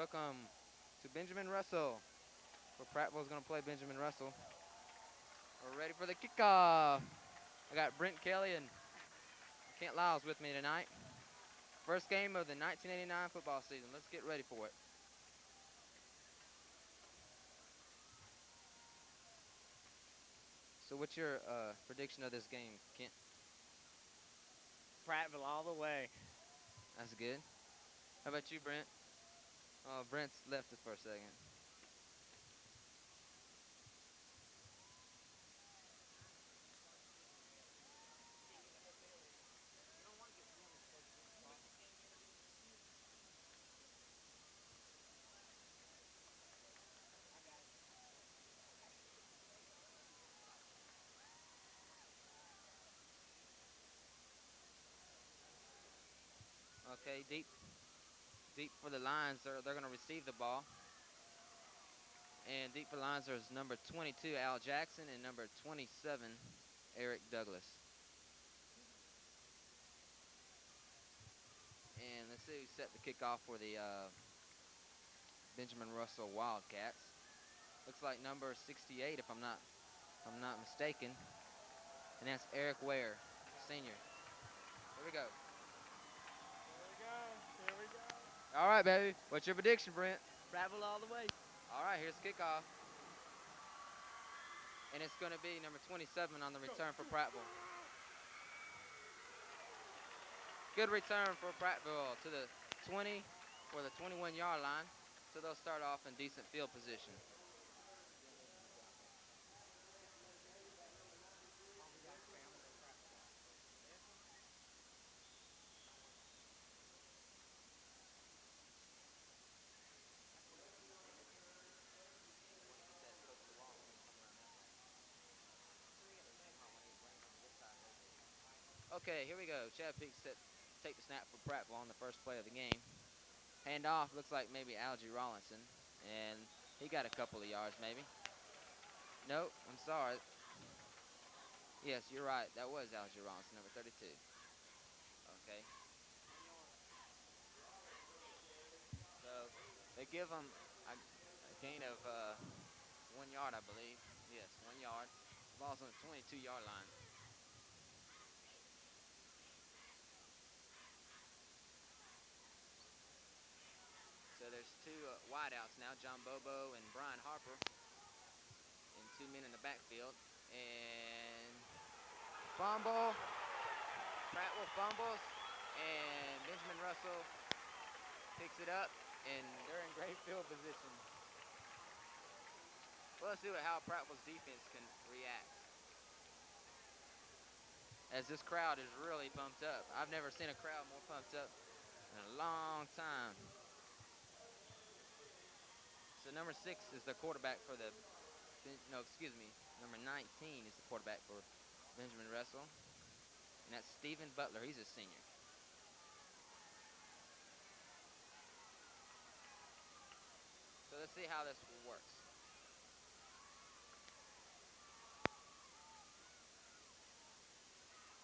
Welcome to Benjamin Russell. Where Prattville is going to play Benjamin Russell. We're ready for the kickoff. I got Brent Kelly and Kent Lyles with me tonight. First game of the 1989 football season. Let's get ready for it. So, what's your prediction of this game, Kent? Prattville all the way. That's good. How about you, Brent? Brent's left us for a second. Okay, deep for the Lions. They're going to receive the ball. And deep for the Lions, there's number 22, Al Jackson, and number 27, Eric Douglas. And let's see who set the kickoff for the Benjamin Russell Wildcats. Looks like number 68, if I'm not mistaken, and that's Eric Ware, senior. Here we go. Here we go. Here we go. All right, baby. What's your prediction, Brent? Prattville all the way. All right, here's kickoff, and it's going to be number 27 on the return for Prattville. Good return for Prattville to the 20 or the 21-yard line, so they'll start off in decent field position. Okay, here we go. Chad Peak take the snap for Prattville on the first play of the game. Hand off looks like maybe Algie Rollinson, and he got a couple of yards maybe. Nope, I'm sorry. Yes, you're right. That was Algie Rollinson, number 32. Okay, so they give him a gain of 1 yard, I believe. Yes, 1 yard. Ball's on the 22-yard line. So there's two wideouts now, John Bobo and Brian Harper, and two men in the backfield. And fumble. Prattville fumbles, and Benjamin Russell picks it up, and they're in great field position. Well, let's see how Prattville's defense can react, as this crowd is really pumped up. I've never seen a crowd more pumped up in a long time. So number 6 is the quarterback for the, no, excuse me, number 19 is the quarterback for Benjamin Russell, and that's Stephen Butler. He's a senior. So let's see how this works.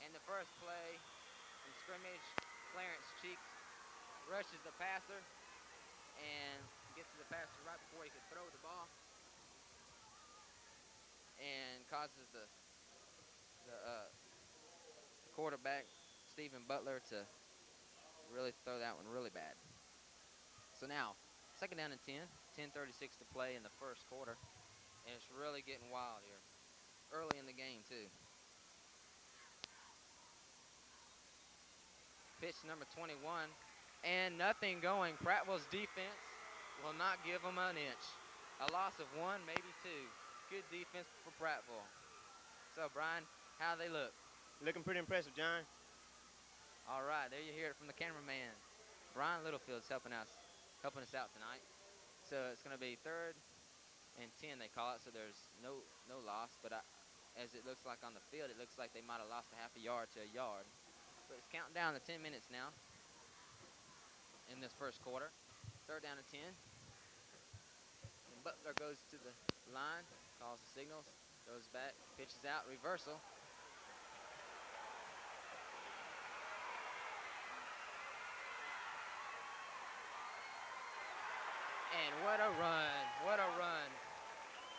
In the first play from scrimmage, Clarence Cheeks rushes the passer and gets to the passer right before he could throw the ball, and causes the quarterback Stephen Butler to really throw that one really bad. So now, second down and 10, 10:36 to play in the first quarter, and it's really getting wild here. Early in the game too. Pitch number 21, and nothing going. Prattville's defense will not give them an inch. A loss of one, maybe two. Good defense for Prattville. So, Brian, how they look? Looking pretty impressive, John. All right, there you hear it from the cameraman. Brian Littlefield's helping us out tonight. So it's going to be third and 10, they call it. So there's no loss, but as it looks like on the field, it looks like they might have lost a half a yard to a yard. But it's counting down to 10 minutes now in this first quarter. Third down and 10. And Butler goes to the line, calls the signals, goes back, pitches out, reversal. And what a run. What a run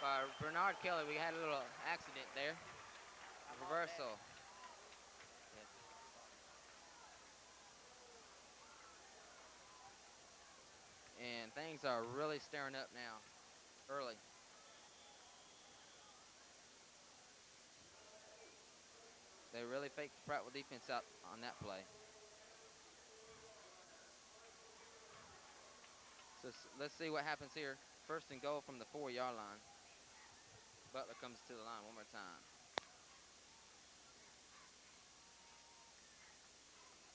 by Bernard Kelly. We had a little accident there. Reversal. Yeah. And things are really stirring up now early. They really faked the Prattville defense out on that play. So let's see what happens here. First and goal from the 4-yard line. Butler comes to the line one more time.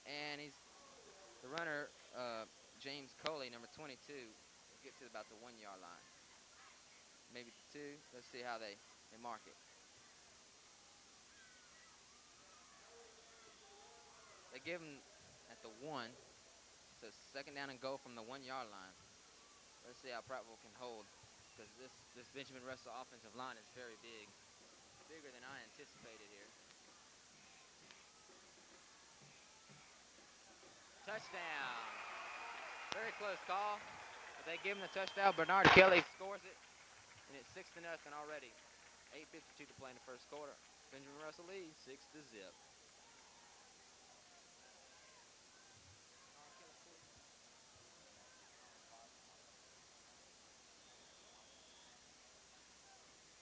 And the runner, James Coley, number 22, will get to about the 1-yard line. Maybe the 2. Let's see how they mark it. They give him at the 1. So second down and goal from the 1-yard line. Let's see how Prattville can hold, because this Benjamin Russell offensive line is very big. Bigger than I anticipated here. Touchdown. Very close call. But they give him the touchdown. Bernard Kelly scores it. And it's 6-0 already. 8:52 to play in the first quarter. Benjamin Russell leads 6-0.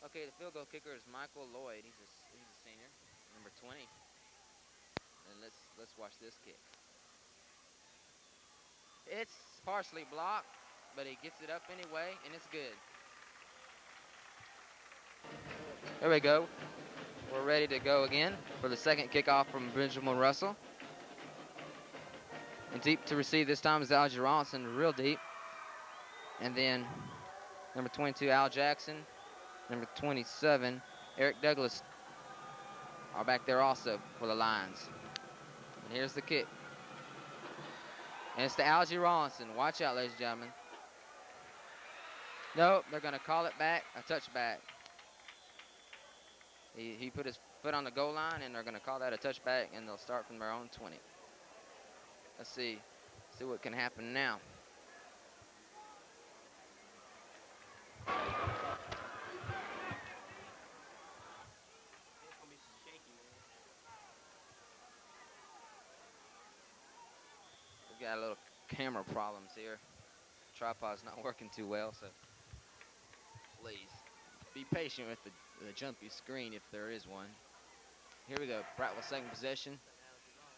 Okay, the field goal kicker is Michael Lloyd. He's a senior, number 20. And let's watch this kick. It's partially blocked, but he gets it up anyway, and it's good. There we go. We're ready to go again for the second kickoff from Benjamin Russell. And deep to receive this time is Algie Ronson, real deep. And then number 22, Al Jackson. Number 27, Eric Douglas are back there also for the Lions. And here's the kick. And it's to Algie Ronson. Watch out, ladies and gentlemen. Nope, they're going to call it back, a touchback. He put his foot on the goal line, and they're going to call that a touchback, and they'll start from their own 20. Let's see what can happen now. We've got a little camera problems here. Tripod's not working too well, so please be patient with the jumpy screen if there is one. Here we go. Prattville second possession.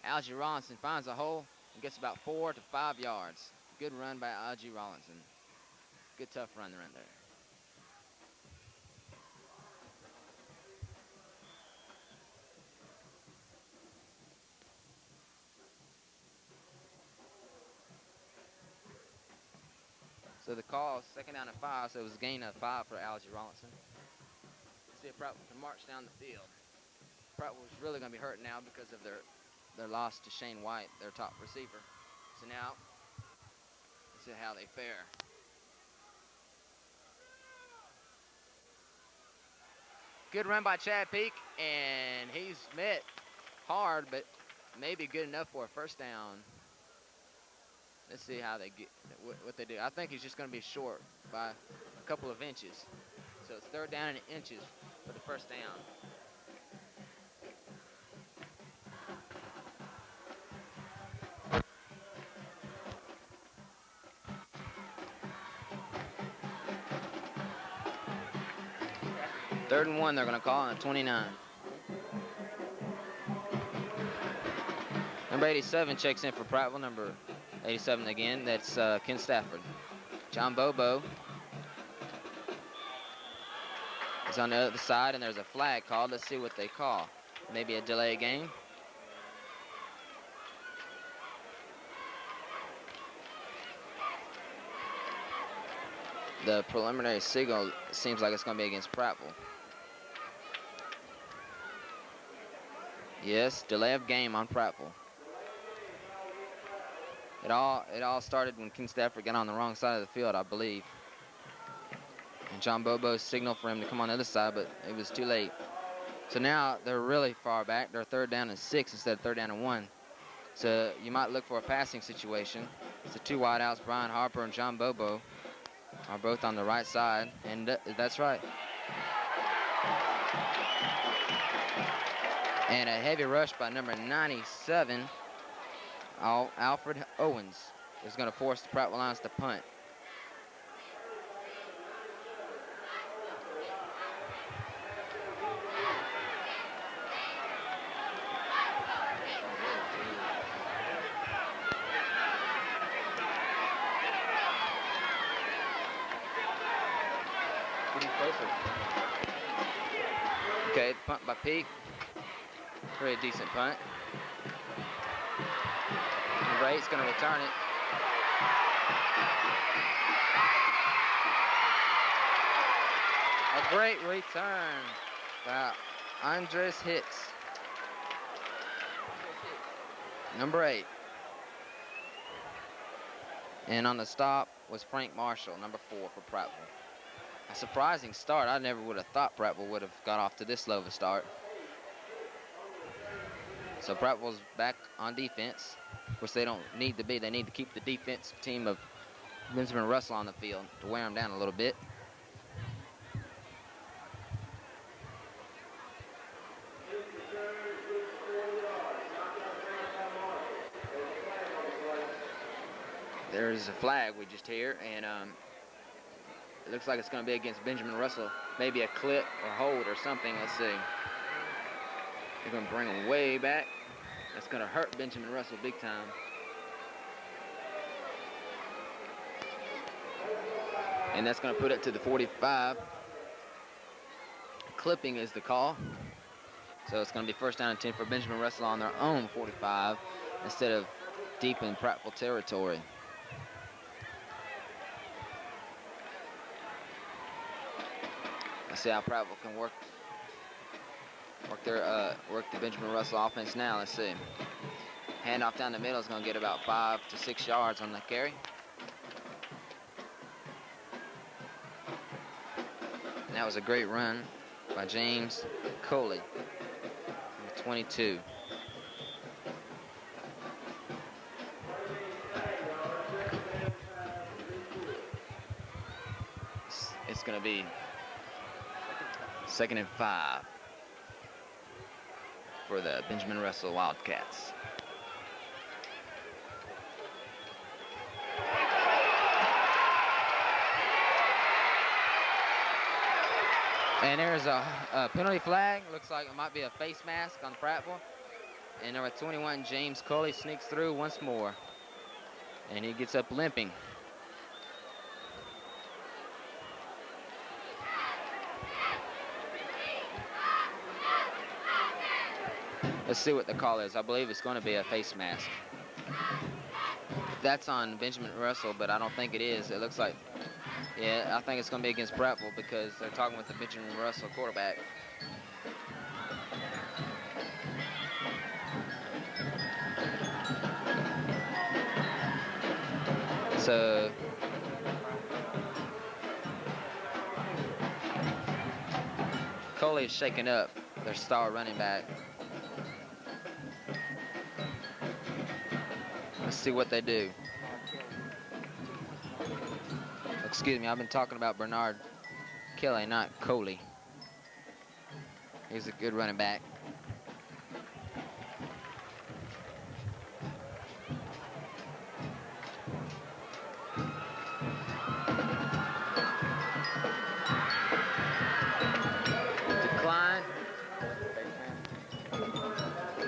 Algie Rollinson finds a hole and gets about 4 to 5 yards. Good run by Algie Rollinson. Good tough run right there. So the call is second down and 5, so it was a gain of 5 for Algie Rollinson. Let's see if Prattville can march down the field. Prattville was really going to be hurt now because of their loss to Shane White, their top receiver. So now, let's see how they fare. Good run by Chad Peak, and he's met hard, but maybe good enough for a first down. Let's see how they get what they do. I think he's just going to be short by a couple of inches. So it's third down and inches for the first down. Third and 1, they're going to call on 29. Number 87 checks in for Prattville. Number 87 again, that's Ken Stafford. John Bobo is on the other side, and there's a flag called. Let's see what they call. Maybe a delay game. The preliminary signal seems like it's going to be against Prattville. Yes, delay of game on Prattville. It all started when Ken Stafford got on the wrong side of the field, I believe. And John Bobo signaled for him to come on the other side, but it was too late. So now they're really far back. They're third down and 6 instead of third down and 1. So you might look for a passing situation. It's the two wideouts, Brian Harper and John Bobo. are both on the right side, and that's right. And a heavy rush by number 97, Alfred Owens, is going to force the Prattville Lions to punt. Okay, punt by Pete. Pretty decent punt. Number 8's going to return it. A great return by Andres Hicks. Number 8. And on the stop was Frank Marshall, number 4 for Prattville. A surprising start. I never would have thought Prattville would have got off to this slow of a start. So Prattville's back on defense. Of course, they don't need to be. They need to keep the defensive team of Benjamin Russell on the field to wear them down a little bit. There's a flag we just hear, and it looks like it's going to be against Benjamin Russell. Maybe a clip or hold or something. Let's see. They're going to bring him way back. That's going to hurt Benjamin Russell big time. And that's going to put it to the 45. Clipping is the call. So it's going to be first down and 10 for Benjamin Russell on their own 45 instead of deep in Prattville territory. Let's see how Prattville can work the Benjamin Russell offense now. Let's see. Handoff down the middle is going to get about 5 to 6 yards on the carry. And that was a great run by James Coley, 22. It's going to be 2nd and 5 for the Benjamin Russell Wildcats. And there's a penalty flag. Looks like it might be a face mask on Prattville. And number 21, James Coley, sneaks through once more. And he gets up limping. Let's see what the call is. I believe it's going to be a face mask. That's on Benjamin Russell, but I don't think it is. It looks like, yeah, I think it's going to be against Prattville because they're talking with the Benjamin Russell quarterback. So Coley is shaking up their star running back. Let's see what they do. Excuse me, I've been talking about Bernard Kelly, not Coley. He's a good running back. Decline.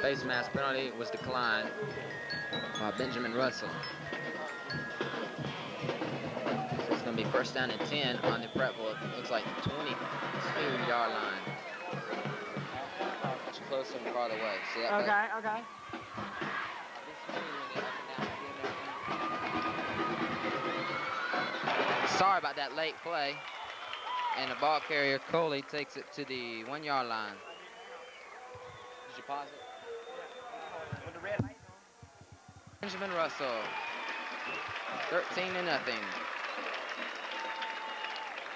Face mask penalty was declined by Benjamin Russell. So it's going to be first down and 10 on the Prattville. It looks like 22-yard line. Much closer and farther away. See that? Okay. Sorry about that late play. And the ball carrier, Coley, takes it to the 1-yard line. Did you pause it? With the red light on. Benjamin Russell, 13-0.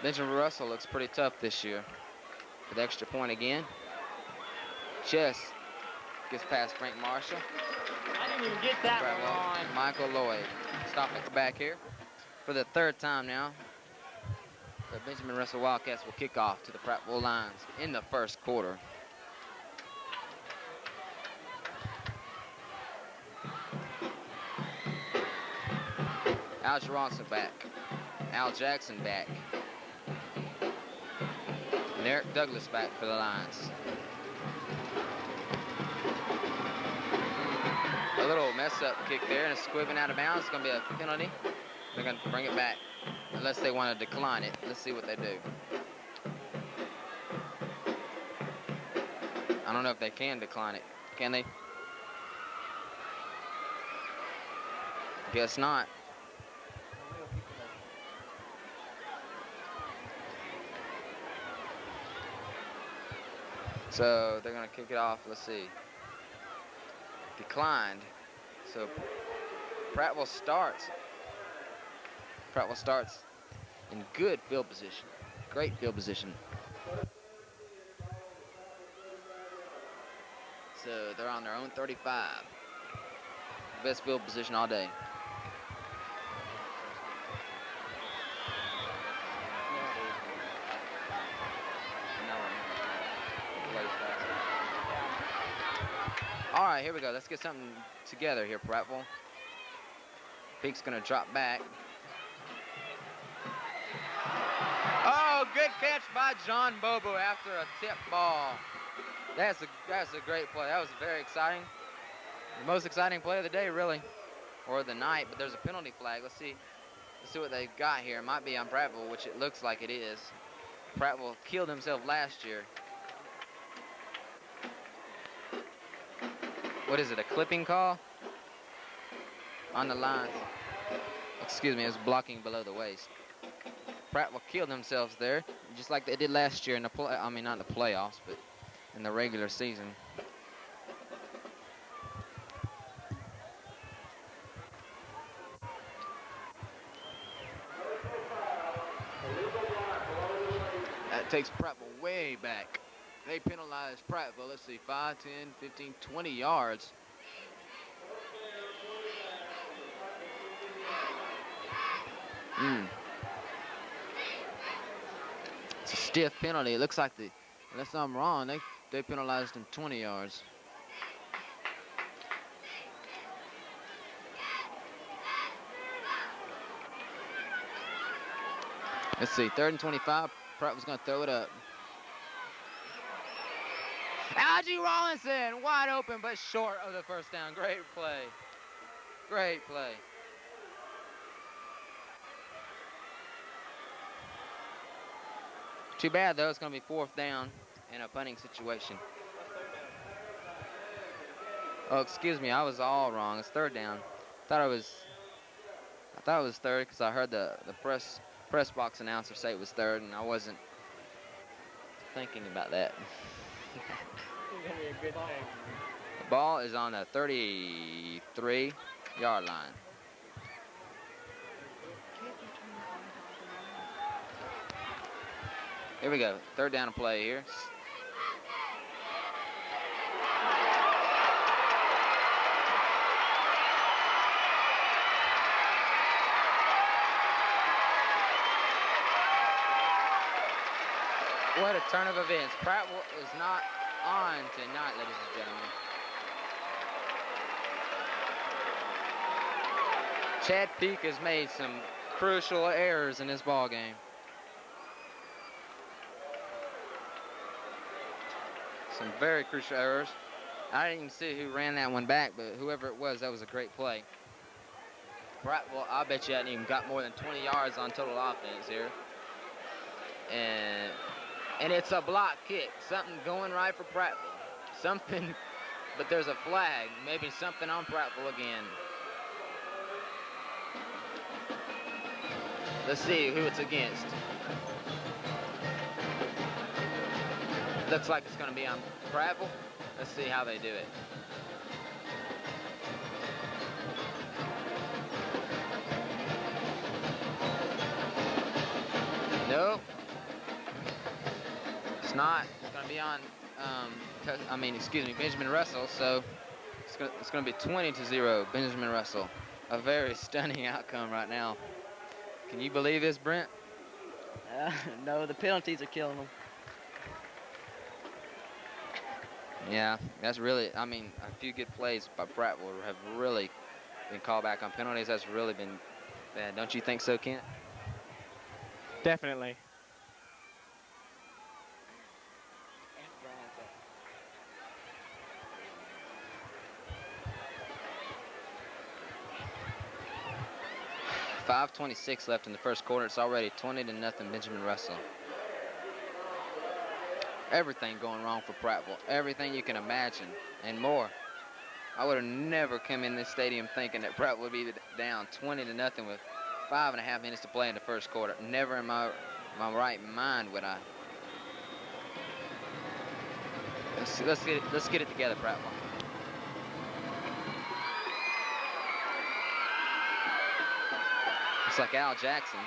Benjamin Russell looks pretty tough this year. With extra point again. Just gets past Frank Marshall. I didn't even get that one on. Michael Lloyd. Stop at the back here for the 3rd time now. The Benjamin Russell Wildcats will kick off to the Prattville lines in the first quarter. Al Ronson back. Al Jackson back. And Eric Douglas back for the Lions. A little mess up kick there and it's squibbing out of bounds. It's going to be a penalty. They're going to bring it back unless they want to decline it. Let's see what they do. I don't know if they can decline it. Can they? Guess not. So they're going to kick it off. Let's see. Declined. So Prattville starts. Prattville starts in good field position. Great field position. So they're on their own 35. Best field position all day. All right, here we go. Let's get something together here, Prattville. Peak's gonna drop back. Oh, good catch by John Bobo after a tip ball. That's a great play. That was very exciting. The most exciting play of the day, really, or the night. But there's a penalty flag. Let's see what they've got here. It might be on Prattville, which it looks like it is. Prattville killed himself last year. What is it, a clipping call? On the lines. Excuse me, it's blocking below the waist. Prattville killed themselves there, just like they did last year in the not in the playoffs, but in the regular season. That takes Prattville way back. They penalized Prattville, let's see, 5, 10, 15, 20 yards. It's a stiff penalty. It looks like unless I'm wrong, they penalized him 20 yards. Let's see, 3rd and 25. Prattville's gonna throw it up. Algie Rollinson, wide open but short of the first down. Great play. Great play. Too bad though, it's gonna be 4th down in a punting situation. Oh, excuse me, I was all wrong. It's 3rd down. I thought it was 3rd because I heard the press box announcer say it was 3rd, and I wasn't thinking about that. The ball is on the 33-yard line. Here we go. 3rd down to play here. What a turn of events. Prattville is not on tonight, ladies and gentlemen. Chad Peak has made some crucial errors in this ball game. Some very crucial errors. I didn't even see who ran that one back, but whoever it was, that was a great play. Prattville, I bet you hadn't even got more than 20 yards on total offense here. And it's a block kick. Something going right for Prattville. Something, but there's a flag. Maybe something on Prattville again. Let's see who it's against. Looks like it's going to be on Prattville. Let's see how they do it. Nope. It's not. It's going to be on, Benjamin Russell. So it's going to be 20-0, Benjamin Russell. A very stunning outcome right now. Can you believe this, Brent? No, the penalties are killing them. Yeah, that's really, I mean, a few good plays by Prattville have really been called back on penalties. That's really been bad. Don't you think so, Kent? Definitely. 5:26 left in the first quarter. It's already 20-0 Benjamin Russell. Everything going wrong for Prattville. Everything you can imagine and more. I would have never come in this stadium thinking that Prattville would be down 20-0 with 5.5 minutes to play in the first quarter. Never in my right mind would I. Let's get it together, Prattville. It's like Al Jackson.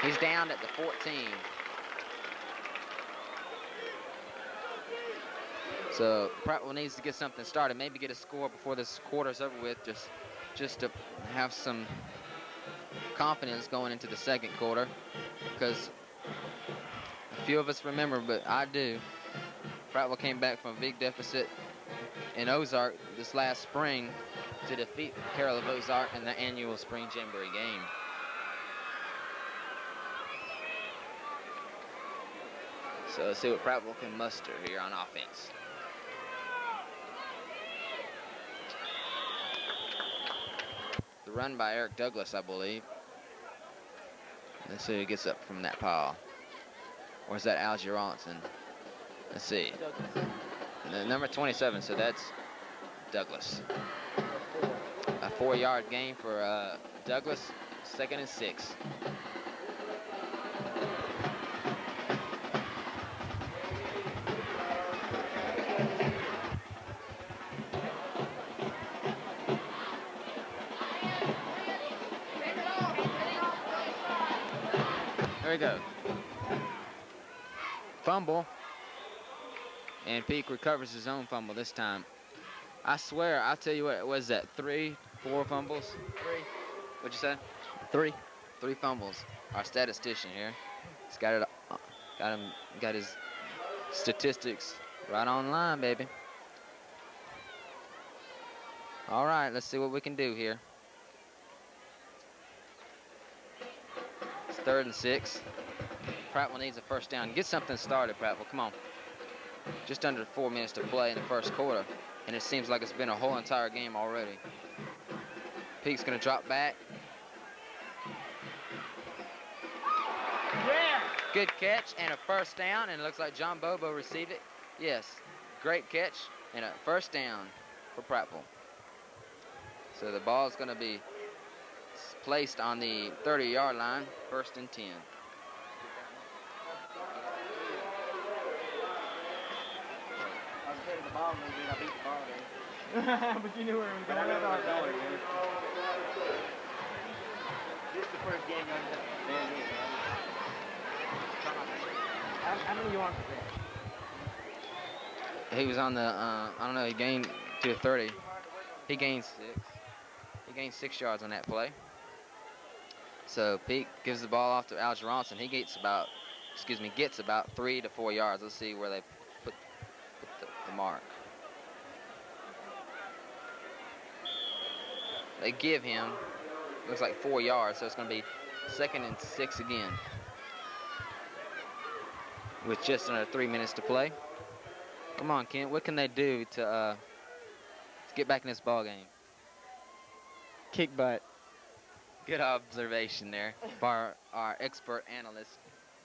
He's down at the 14. So Prattville needs to get something started. Maybe get a score before this quarter's over with, just to have some confidence going into the second quarter. Because a few of us remember, but I do. Prattville came back from a big deficit in Ozark this last spring to defeat Carroll of Ozark in the annual spring jamboree game. So let's see what Prattville can muster here on offense. The run by Eric Douglas, I believe. Let's see who gets up from that pile. Or is that Alger Ronson? Let's see. Number 27, so that's Douglas. A 4-yard gain for Douglas, 2nd and 6. There we go. Fumble. And Peak recovers his own fumble this time. I swear, I'll tell you what, was that 3, 4 fumbles? 3. What'd you say? 3. 3 fumbles. Our statistician here. He's got his statistics right on line, baby. All right, let's see what we can do here. It's 3rd and 6. Prattville needs a first down. Get something started, Prattville. Come on. Just under 4 minutes to play in the first quarter, and it seems like it's been a whole entire game already. Peak's going to drop back. Yeah. Good catch and a first down, and it looks like John Bobo received it. Yes, great catch and a first down for Prattville. So the ball is going to be placed on the 30-yard line, 1st and 10. The ball moving, I beat the ball there. But you knew where it was going. This is the first game you're going to How many yards was that? He was on the, I don't know, he gained to 30. He gained 6. He gained 6 yards on that play. So Peak gives the ball off to Alger Ronson. He gets about 3 to 4 yards. Let's see where they put the mark. They give him, looks like 4 yards, so it's going to be 2nd and 6 again. With just under 3 minutes to play. Come on, Kent. What can they do to get back in this ball game? Kick butt. Good observation there by our expert analyst,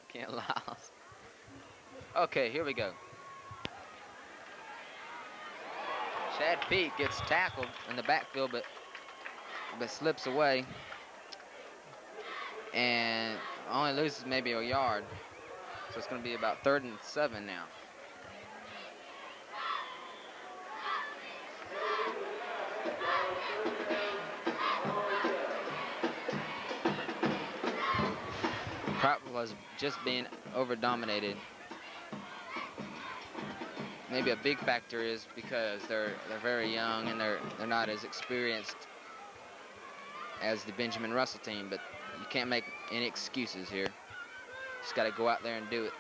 Kent Lyles. Okay, here we go. Chad Peak gets tackled in the backfield, but slips away and only loses maybe a yard. So it's going to be about 3rd and 7 now. Prattville was just being over-dominated. Maybe a big factor is because they're very young and they're not as experienced as the Benjamin Russell team, but you can't make any excuses here. Just got to go out there and do it.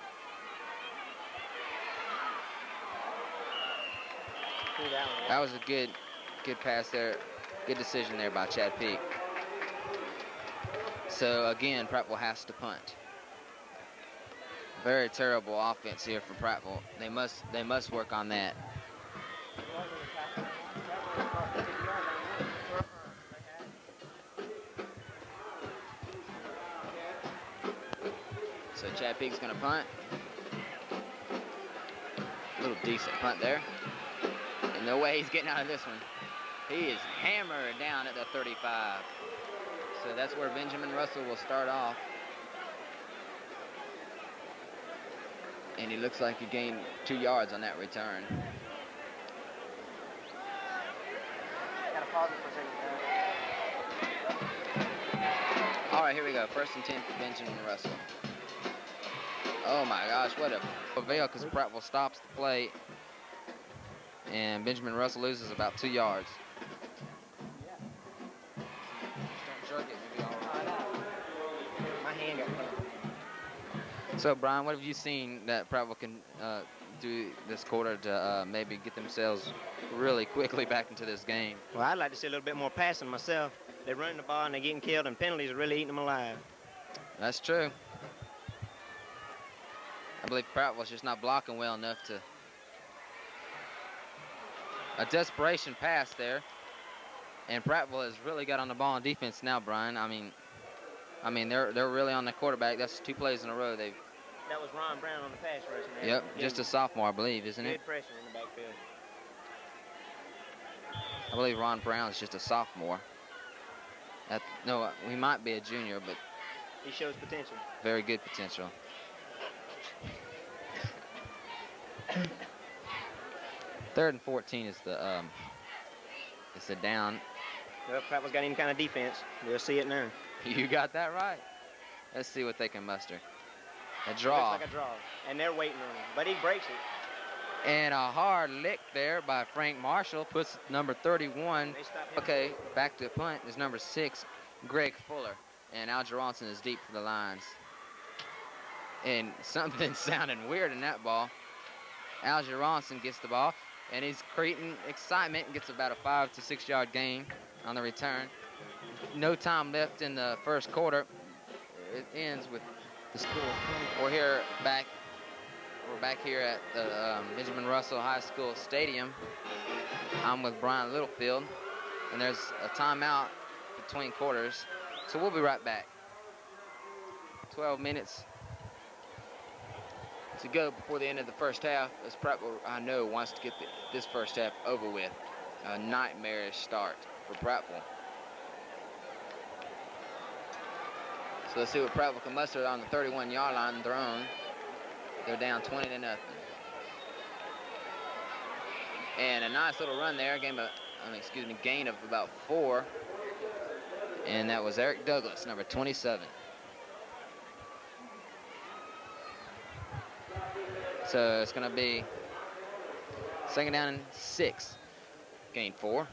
That was a good pass there. Good decision there by Chad Peak. So again, Prattville has to punt. Very terrible offense here for Prattville. They must work on that. So Chad Peak's gonna punt. A little decent punt there. And no way he's getting out of this one. He is hammered down at the 35. So that's where Benjamin Russell will start off. And he looks like he gained 2 yards on that return. Gotta pause it for a second. All right, here we go. 1st and 10 for Benjamin Russell. Oh my gosh, what a prevail, because Prattville stops the play. And Benjamin Russell loses about 2 yards. Don't jerk it, you'll be all right. My hand got hurt. So, Brian, what have you seen that Prattville can do this quarter to maybe get themselves really quickly back into this game? Well, I'd like to see a little bit more passing myself. They're running the ball and they're getting killed, and penalties are really eating them alive. That's true. I believe Prattville's just not blocking well enough to. A desperation pass there. And Prattville has really got on the ball on defense now, Brian. I mean, they're really on the quarterback. That's 2 plays in a row. That was Ron Brown on the pass rush. Yep, just a sophomore, I believe, isn't it? Good pressure in the backfield. I believe Ron Brown's just a sophomore. No, he might be a junior, but he shows potential. Very good potential. Third and 14 is the it's a down. Well, Prattville's got any kind of defense. We'll see it now. You got that right. Let's see what they can muster. A draw. Looks like a draw, and they're waiting on him, but he breaks it. And a hard lick there by Frank Marshall puts number 31. Okay, back to the punt is number 6, Greg Fuller. And Al Johnson is deep for the lines. And something sounding weird in that ball. Al Johnson gets the ball, and he's creating excitement and gets about a 5 to 6 yard gain on the return. No time left in the first quarter. It ends with the score. We're back here at the Benjamin Russell High School Stadium. I'm with Brian Littlefield, and there's a timeout between quarters, so we'll be right back. 12 minutes to go before the end of the first half, as Prattville, I know, wants to get this first half over with. A nightmarish start for Prattville. So let's see what Prattville can muster on the 31-yard line of their own. They're down 20 to nothing. And a nice little run there, gain of about 4. And that was Eric Douglas, number 27. So it's going to be 2nd down and 6. Gain 4.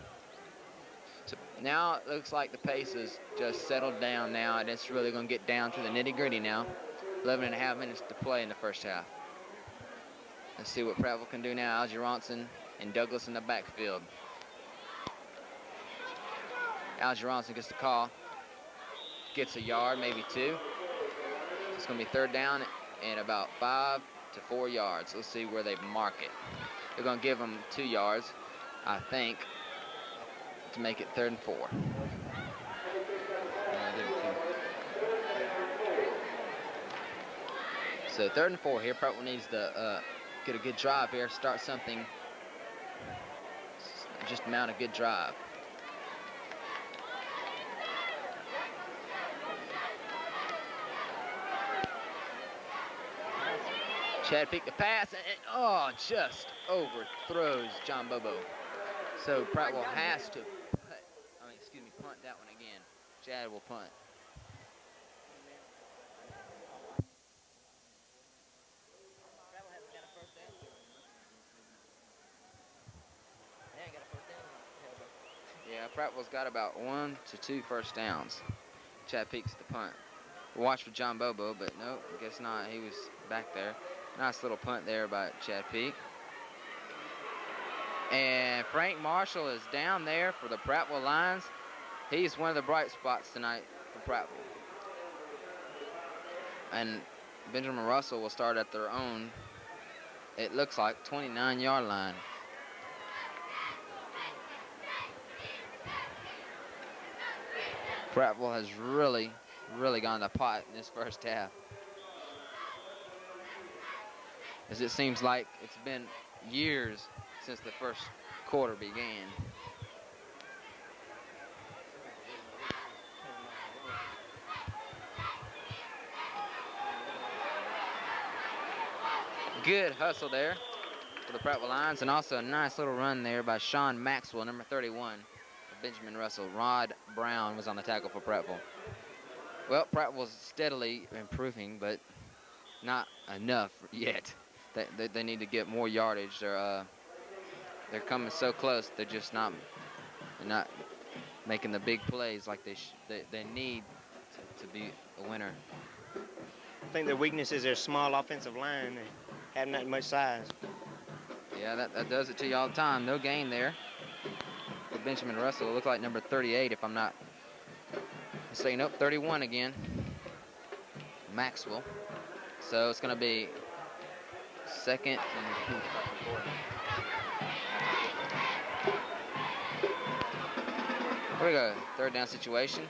So now it looks like the pace has just settled down now, and it's really going to get down to the nitty-gritty now. 11 and a half minutes to play in the first half. Let's see what Prattville can do now. Al Johnson and Douglas in the backfield. Al Johnson gets the call. Gets a yard, maybe 2. It's going to be 3rd down and about 5 to 4 yards. Let's see where they mark it. They're going to give them 2 yards, I think, to make it 3rd and 4. So 3rd and 4 here. Prattville needs to get a good drive here, start something, just mount a good drive. Chad picked the pass, and just overthrows John Bobo. So Prattville has to punt that one again. Chad will punt. Yeah, Prattville's got about 1 to 2 first downs. Chad Peaks the punt. Watch for John Bobo, but no, guess not. He was back there. Nice little punt there by Chad Peak. And Frank Marshall is down there for the Prattville Lions. He's one of the bright spots tonight for Prattville. And Benjamin Russell will start at their own, it looks like, 29-yard line. Prattville has really gone to pot in this first half, as it seems like it's been years since the first quarter began. Good hustle there for the Prattville Lions, and also a nice little run there by Sean Maxwell, number 31, of Benjamin Russell. Rod Brown was on the tackle for Prattville. Well, Prattville's steadily improving, but not enough yet. They need to get more yardage. They're coming so close. They're just not making the big plays like they need to be a winner. I think their weakness is their small offensive line. They haven't that much size. Yeah, that does it to you all the time. No gain there for Benjamin Russell. It looks like number 38, if I'm not mistaken. Nope, 31 again. Maxwell. So it's going to be second and here we go. Third down situation.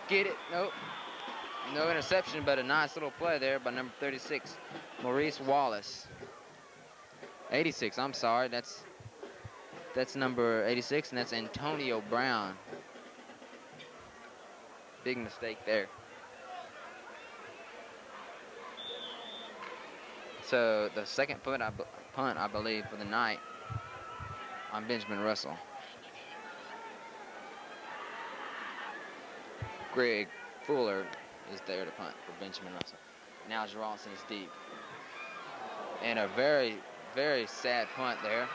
Get it. Nope. No interception, but a nice little play there by number 36, Maurice Wallace. 86, I'm sorry. That's number 86, and that's Antonio Brown. Big mistake there. So the second punt, I believe, for the night on Benjamin Russell. Greg Fuller is there to punt for Benjamin Russell. Now Rawlinson is deep. And a very, very sad punt there.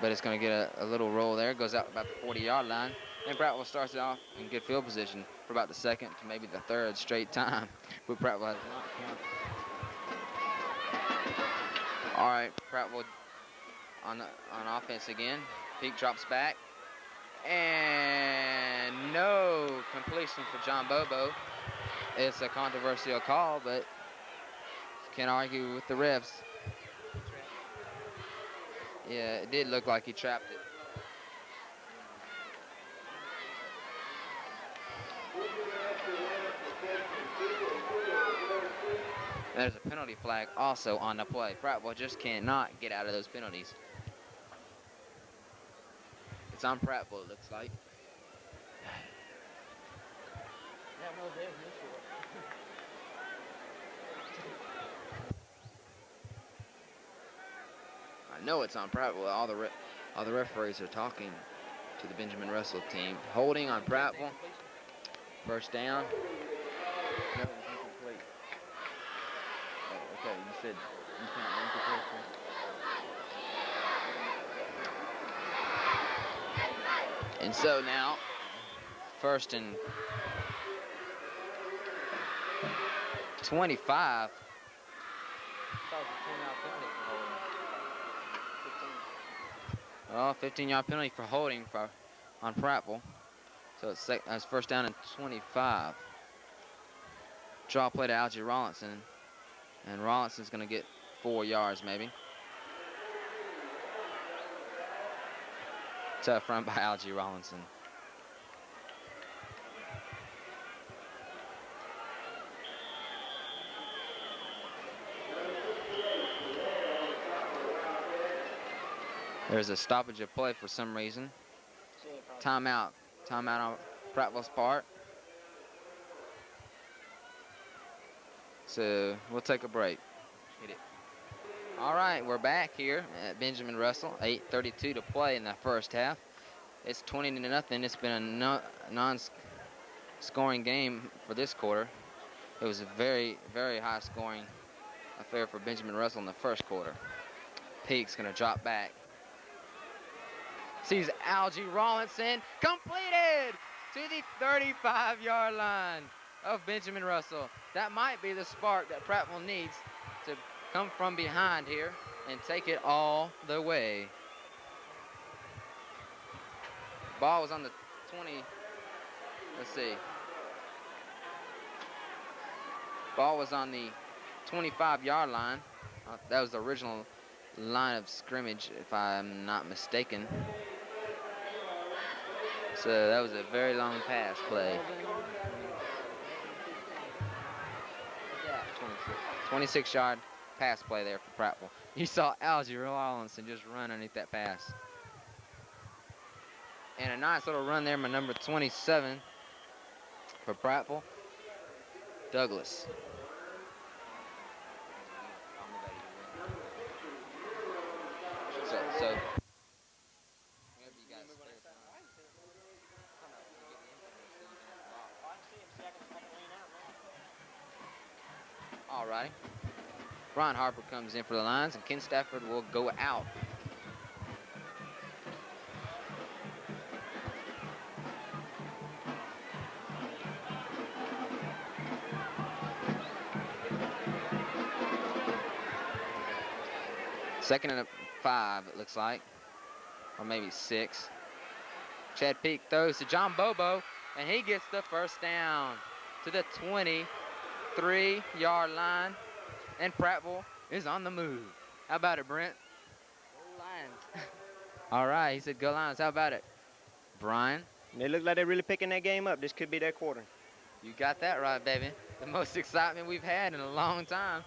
But it's going to get a little roll there. Goes out about the 40-yard line. And Prattville starts it off in good field position for about the second to maybe the third straight time. But Prattville has not counted. All right, Prattville on offense again. Peak drops back. And no completion for John Bobo. It's a controversial call, but can't argue with the refs. Yeah, it did look like he trapped it. There's a penalty flag also on the play. Prattville just cannot get out of those penalties. It's on Prattville, it looks like. I know it's on Prattville. All the referees are talking to the Benjamin Russell team. Holding on Prattville. First down. No, it's incomplete. Oh, okay, you said you can't incomplete. And so now, first and 25. Well, 15-yard penalty for holding on Prattville. So it's first down and 25. Draw play to Algie Rawlinson. And Rawlinson's going to get 4 yards maybe. Tough run by Algie Rawlinson. There's a stoppage of play for some reason. Timeout. Timeout on Prattville's part. So we'll take a break. Hit it. All right, we're back here at Benjamin Russell. 8:32 to play in the first half. It's 20-0. It's been a non-scoring game for this quarter. It was a very, very high-scoring affair for Benjamin Russell in the first quarter. Peak's going to drop back. Sees Algie Rawlinson, completed to the 35-yard line of Benjamin Russell. That might be the spark that Prattville needs to come from behind here and take it all the way. Ball was on the 20, let's see. Ball was on the 25-yard line. That was the original line of scrimmage, if I'm not mistaken. So that was a very long pass play. 26-yard pass play there for Prattville. You saw Algie Rawlinson just run underneath that pass. And a nice little run there by number 27 for Prattville, Douglas. So all right. Ron Harper comes in for the Lions, and Ken Stafford will go out. Second and 5, it looks like, or maybe 6. Chad Peak throws to John Bobo, and he gets the first down to the 23-yard line, and Prattville is on the move. How about it, Brent? Go Lions. All right, he said go Lions. How about it, Brian? They look like they're really picking that game up. This could be their quarter. You got that right, baby. The most excitement we've had in a long time.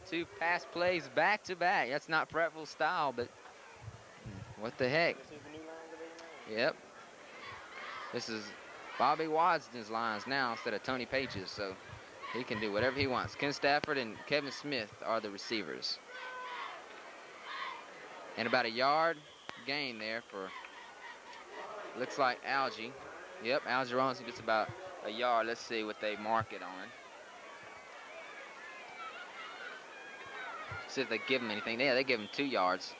2 pass plays back to back. That's not Prattville style, but what the heck? This is the new Lions of 89. Yep. This is Bobby Wadson's Lions now instead of Tony Page's, so he can do whatever he wants. Ken Stafford and Kevin Smith are the receivers. And about a yard gain there for, looks like Algie. Yep, Algie Rawlinson gets about a yard. Let's see what they mark it on. See if they give him anything. Yeah, they give him 2 yards.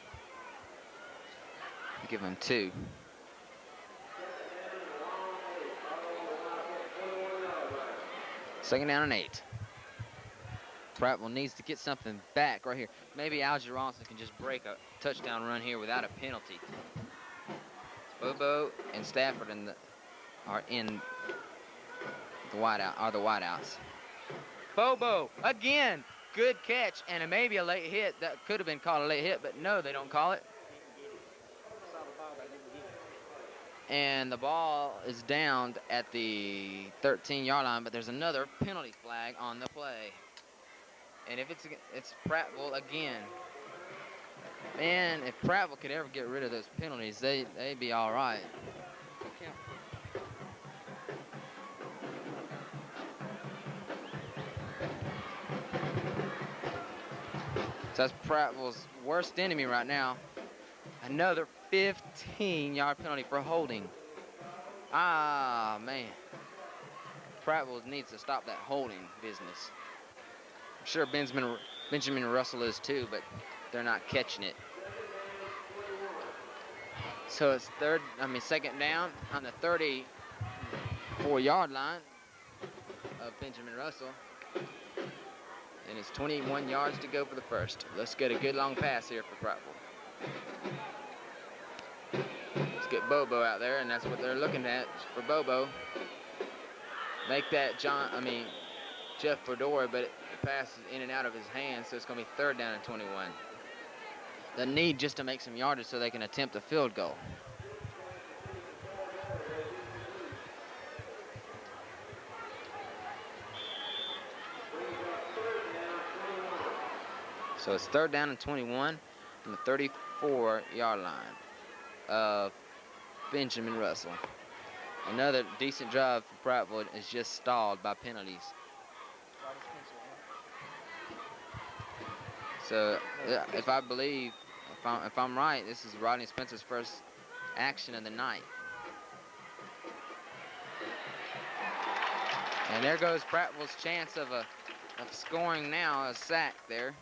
They give him 2. Second down and 8. Prattville needs to get something back right here. Maybe Algie Rawlinson can just break a touchdown run here without a penalty. Bobo and Stafford are in the wideouts. Bobo again, good catch and maybe a late hit. That could have been called a late hit, but no, they don't call it. And the ball is downed at the 13-yard line, but there's another penalty flag on the play. And if it's Prattville again. Man, if Prattville could ever get rid of those penalties, they'd be all right. So that's Prattville's worst enemy right now. Another 15-yard penalty for holding. Ah, man. Prattville needs to stop that holding business. I'm sure Benjamin Russell is too, but they're not catching it. So it's second down on the 34-yard line of Benjamin Russell. And it's 21 yards to go for the first. Let's get a good long pass here for Prattville. Let's get Bobo out there, and that's what they're looking at for Bobo. Make that Jeff Fedora, but it passes in and out of his hands, so it's going to be third down and 21. They need just to make some yardage so they can attempt a field goal. So it's third down and 21 from the 34-yard line of Benjamin Russell. Another decent drive for Prattville is just stalled by penalties. So if I'm right, this is Rodney Spencer's first action of the night. And there goes Prattville's chance of scoring now, a sack there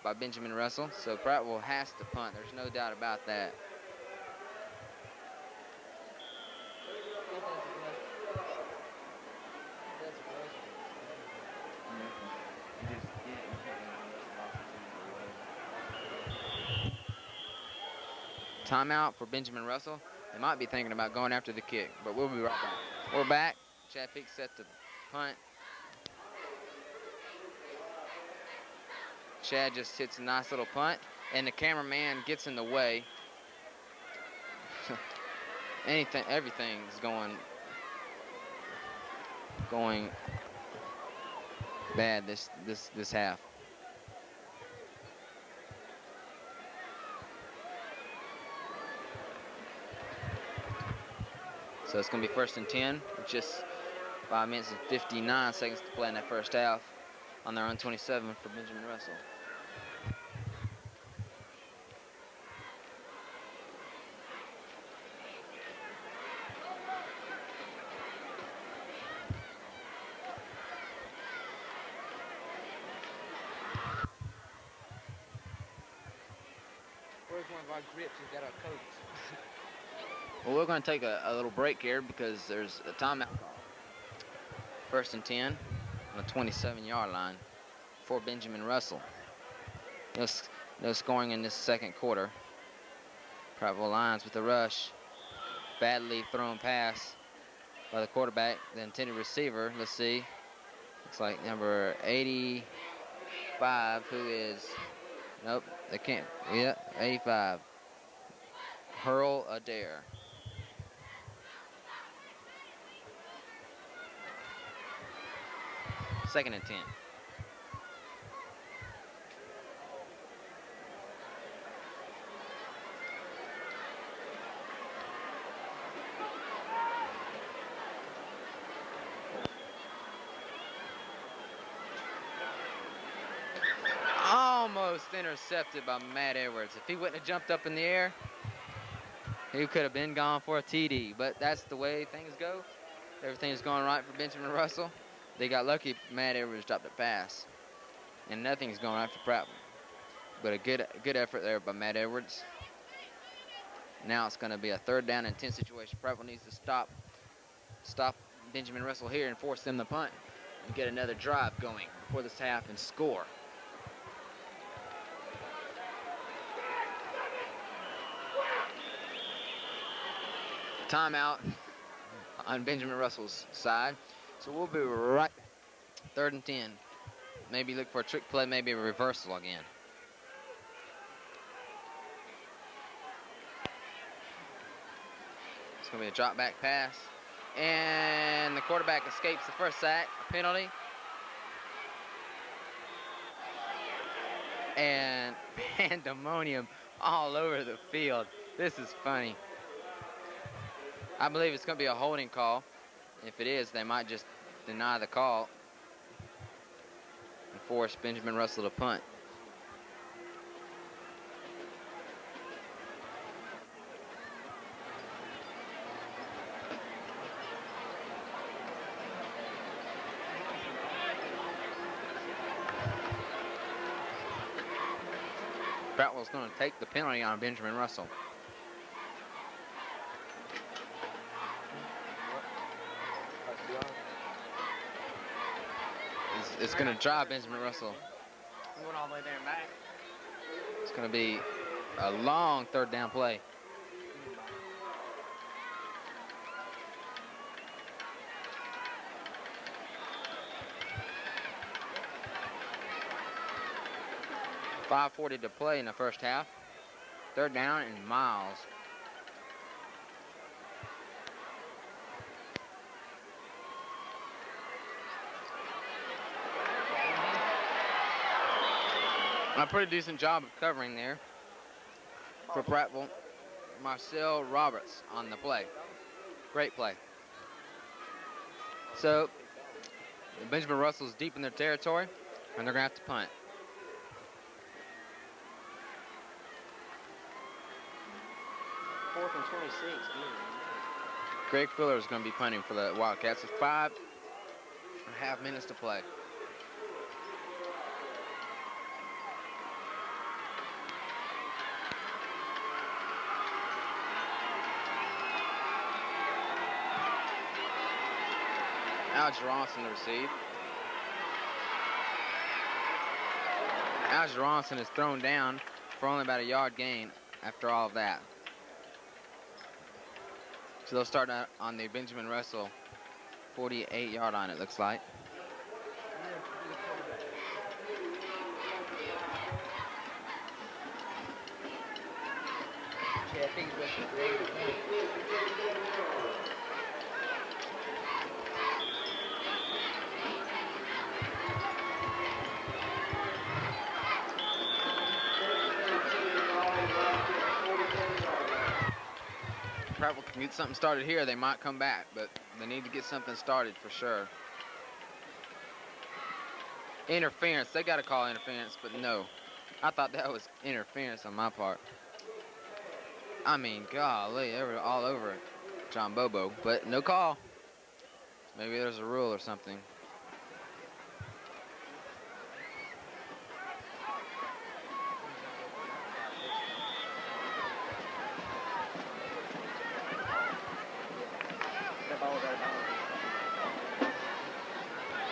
by Benjamin Russell. So Prattville has to punt. There's no doubt about that. Timeout for Benjamin Russell. They might be thinking about going after the kick, but we'll be right back. We're back. Chad Peak set to punt. Chad just hits a nice little punt, and the cameraman gets in the way. Everything's going bad this half. So it's going to be 1st and 10, with just 5 minutes and 59 seconds to play in that first half on their own 27 for Benjamin Russell. Where's one of our grips who's got our coats? Well, we're going to take a little break here because there's a timeout call. 1st and 10 on the 27-yard line for Benjamin Russell. No scoring in this second quarter. Prattville Lions with the rush. Badly thrown pass by the quarterback, the intended receiver. Let's see. Looks like number 85, who is... Nope, they can't. Yeah, 85. Hurl Adair. Second and 10. Almost intercepted by Matt Edwards. If he wouldn't have jumped up in the air, he could have been gone for a TD. But that's the way things go. Everything's going right for Benjamin Russell. They got lucky. Matt Edwards dropped a pass, and nothing's going right for Prattville. But a good effort there by Matt Edwards. Now it's going to be a 3rd down and 10 situation. Prattville needs to stop Benjamin Russell here and force them to punt and get another drive going before this half and score. Timeout on Benjamin Russell's side. So we'll be right 3rd and 10. Maybe look for a trick play, maybe a reversal again. It's going to be a drop back pass. And the quarterback escapes the first sack, penalty. And pandemonium all over the field. This is funny. I believe it's going to be a holding call. If it is, they might just deny the call and force Benjamin Russell to punt. Prattville's going to take the penalty on Benjamin Russell. It's going to drive Benjamin Russell. Going all the way there and back. It's going to be a long 3rd down play. .540 to play in the first half. 3rd down and miles. A pretty decent job of covering there for Prattville. Marcel Roberts on the play. Great play. So Benjamin Russell's deep in their territory, and they're going to have to punt. Fourth and 26. Greg Fuller is going to be punting for the Wildcats with 5.5 minutes to play. Alex Ronson to receive. Alex Ronson is thrown down for only about a yard gain after all of that. So they'll start on the Benjamin Russell 48-yard line, it looks like. Yeah, I think it's Prattville can get something started here, they might come back, but they need to get something started for sure. Interference, they got to call interference, but no. I thought that was interference on my part. I mean, golly, they were all over it, John Bobo, but no call. Maybe there's a rule or something.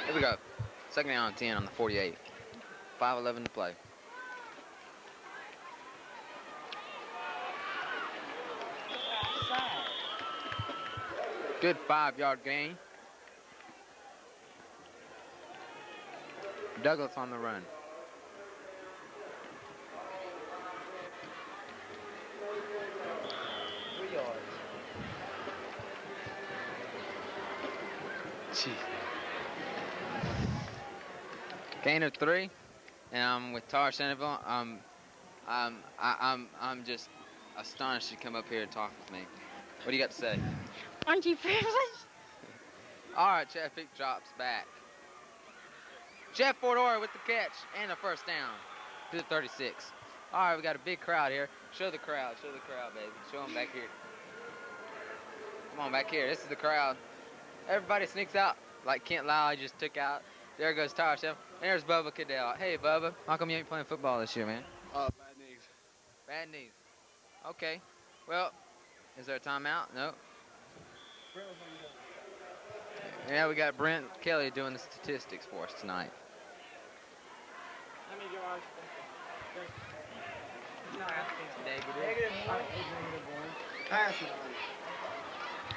Here we go. Second down and 10 on the 48. 5:11 to play. Good 5-yard gain. Douglas on the run. Jeez. Gain of 3, and I'm with Tar Centerville. I'm just astonished to come up here and talk with me. What do you got to say? Aren't you privileged? All right, Jeff Peak drops back. Jeff Fordora with the catch and the first down to the 36. All right, we got a big crowd here. Show the crowd, baby. Show them back here. Come on, back here. This is the crowd. Everybody sneaks out like Kent Lowry just took out. There goes Tyler Sheffield. And there's Bubba Cadell. Hey, Bubba. How come you ain't playing football this year, man? Bad knees. Bad knees. Okay. Well, is there a timeout? No. Yeah, we got Brent Kelly doing the statistics for us tonight. How many yards? Negative. Passing.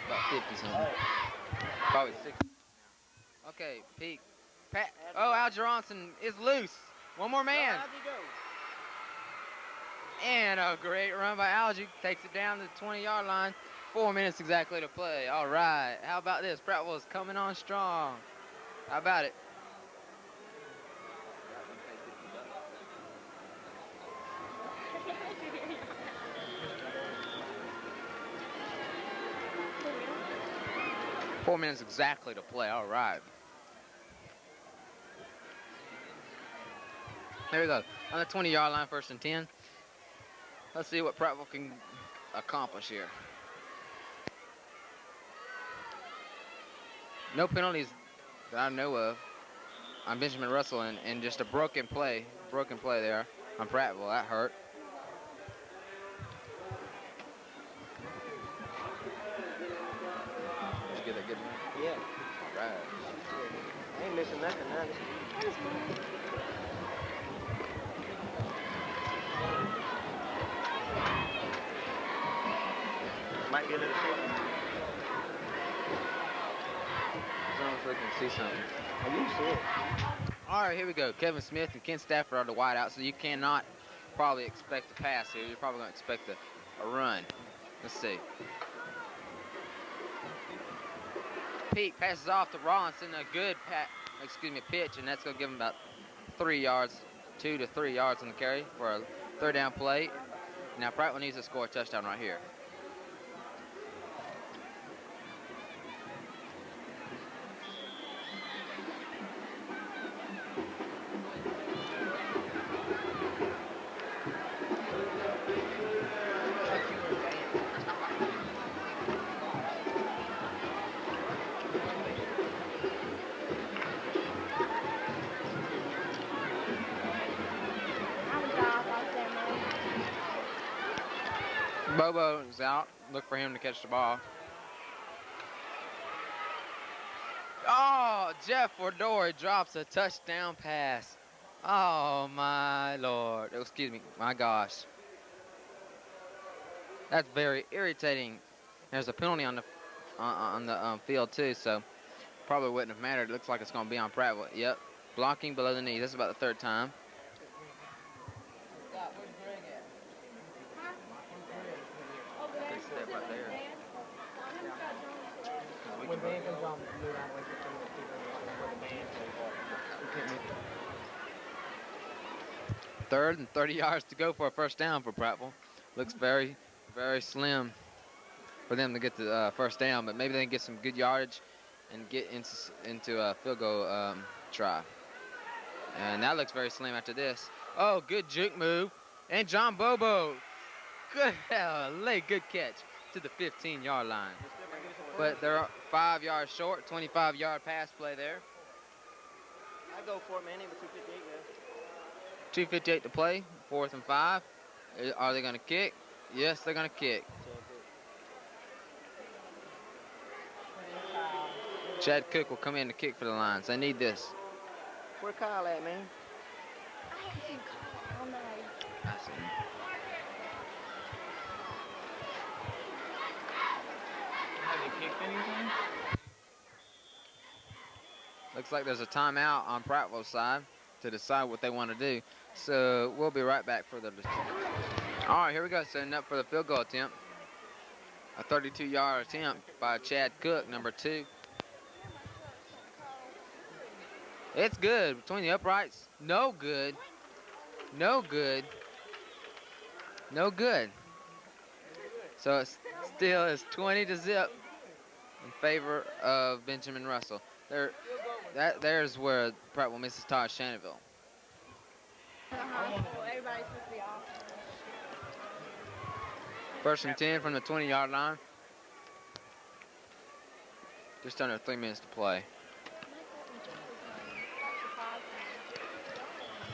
About 50 something. Probably 60. Okay, Pete. Pat. Oh, Al Johnson is loose. One more man. And a great run by Algie. Takes it down to the 20-yard line. 4 minutes exactly to play. All right. How about this? Prattville is coming on strong. How about it? Four minutes exactly to play. All right. There we go. On the 20-yard line, 1st and 10. Let's see what Prattville can accomplish here. No penalties that I know of on Benjamin Russell, and just a broken play there on Prattville. That hurt. Did you get that good one? Yeah. All right. I ain't missing nothing. None. Might be a little short. As long as we can see something. I used to it. All right, here we go. Kevin Smith and Ken Stafford are the wideouts, so you cannot probably expect a pass here. You're probably going to expect a run. Let's see. Pete passes off to Rawlinson, a good pitch, and that's going to give him about 3 yards, 2 to 3 yards on the carry for a third down play. Now Prattville needs to score a touchdown right here. Bobo's out. Look for him to catch the ball. Oh, Jeff Fordora drops a touchdown pass. Oh, my Lord. Excuse me. My gosh. That's very irritating There's a penalty on the field too, so probably wouldn't have mattered. It looks like it's going to be on Prattville. Yep, blocking below the knee. This is about the third time. Scott, where's Greg at? Good step right there. When band comes on, move out like where the band plays. We can't make it. Third and 30 yards to go for a first down for Prattville. Looks very, very slim for them to get the first down, but maybe they can get some good yardage and get into a field goal try. And that looks very slim after this. Oh, good juke move. And John Bobo. Good good catch to the 15-yard line. But they're 5 yards short, 25-yard pass play there. I go for it, man. It was 258 2:58 there. to play, 4th and 5. Are they going to kick? Yes, they're going to kick. Chad Cook will come in to kick for the Lions. They need this. Where Kyle at, man? I haven't seen Kyle all night. I see. Have they kicked anything? Looks like there's a timeout on Prattville's side to decide what they want to do. So we'll be right back for the. All right, here we go. Setting up for the field goal attempt. A 32-yard attempt by Chad Cook, number 2. It's good between the uprights. No good. No good. No good. So it still is 20-0 in favor of Benjamin Russell. There's where Prattville misses Todd Shannonville. Everybody's supposed to be off. First and 10 from the 20-yard line. Just under 3 minutes to play.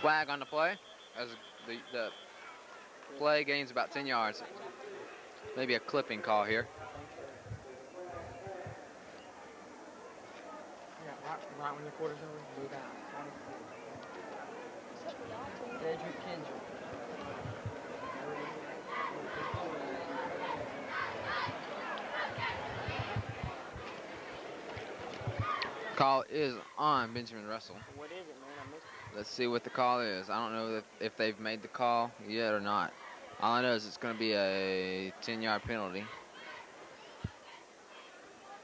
Flag on the play as the play gains about 10 yards. Maybe a clipping call here. Yeah, right when the quarter's over, move out. Cedric Kendrick. Call is on Benjamin Russell. What is it, man? I missed it. Let's see what the call is. I don't know if they've made the call yet or not. All I know is it's going to be a 10-yard penalty.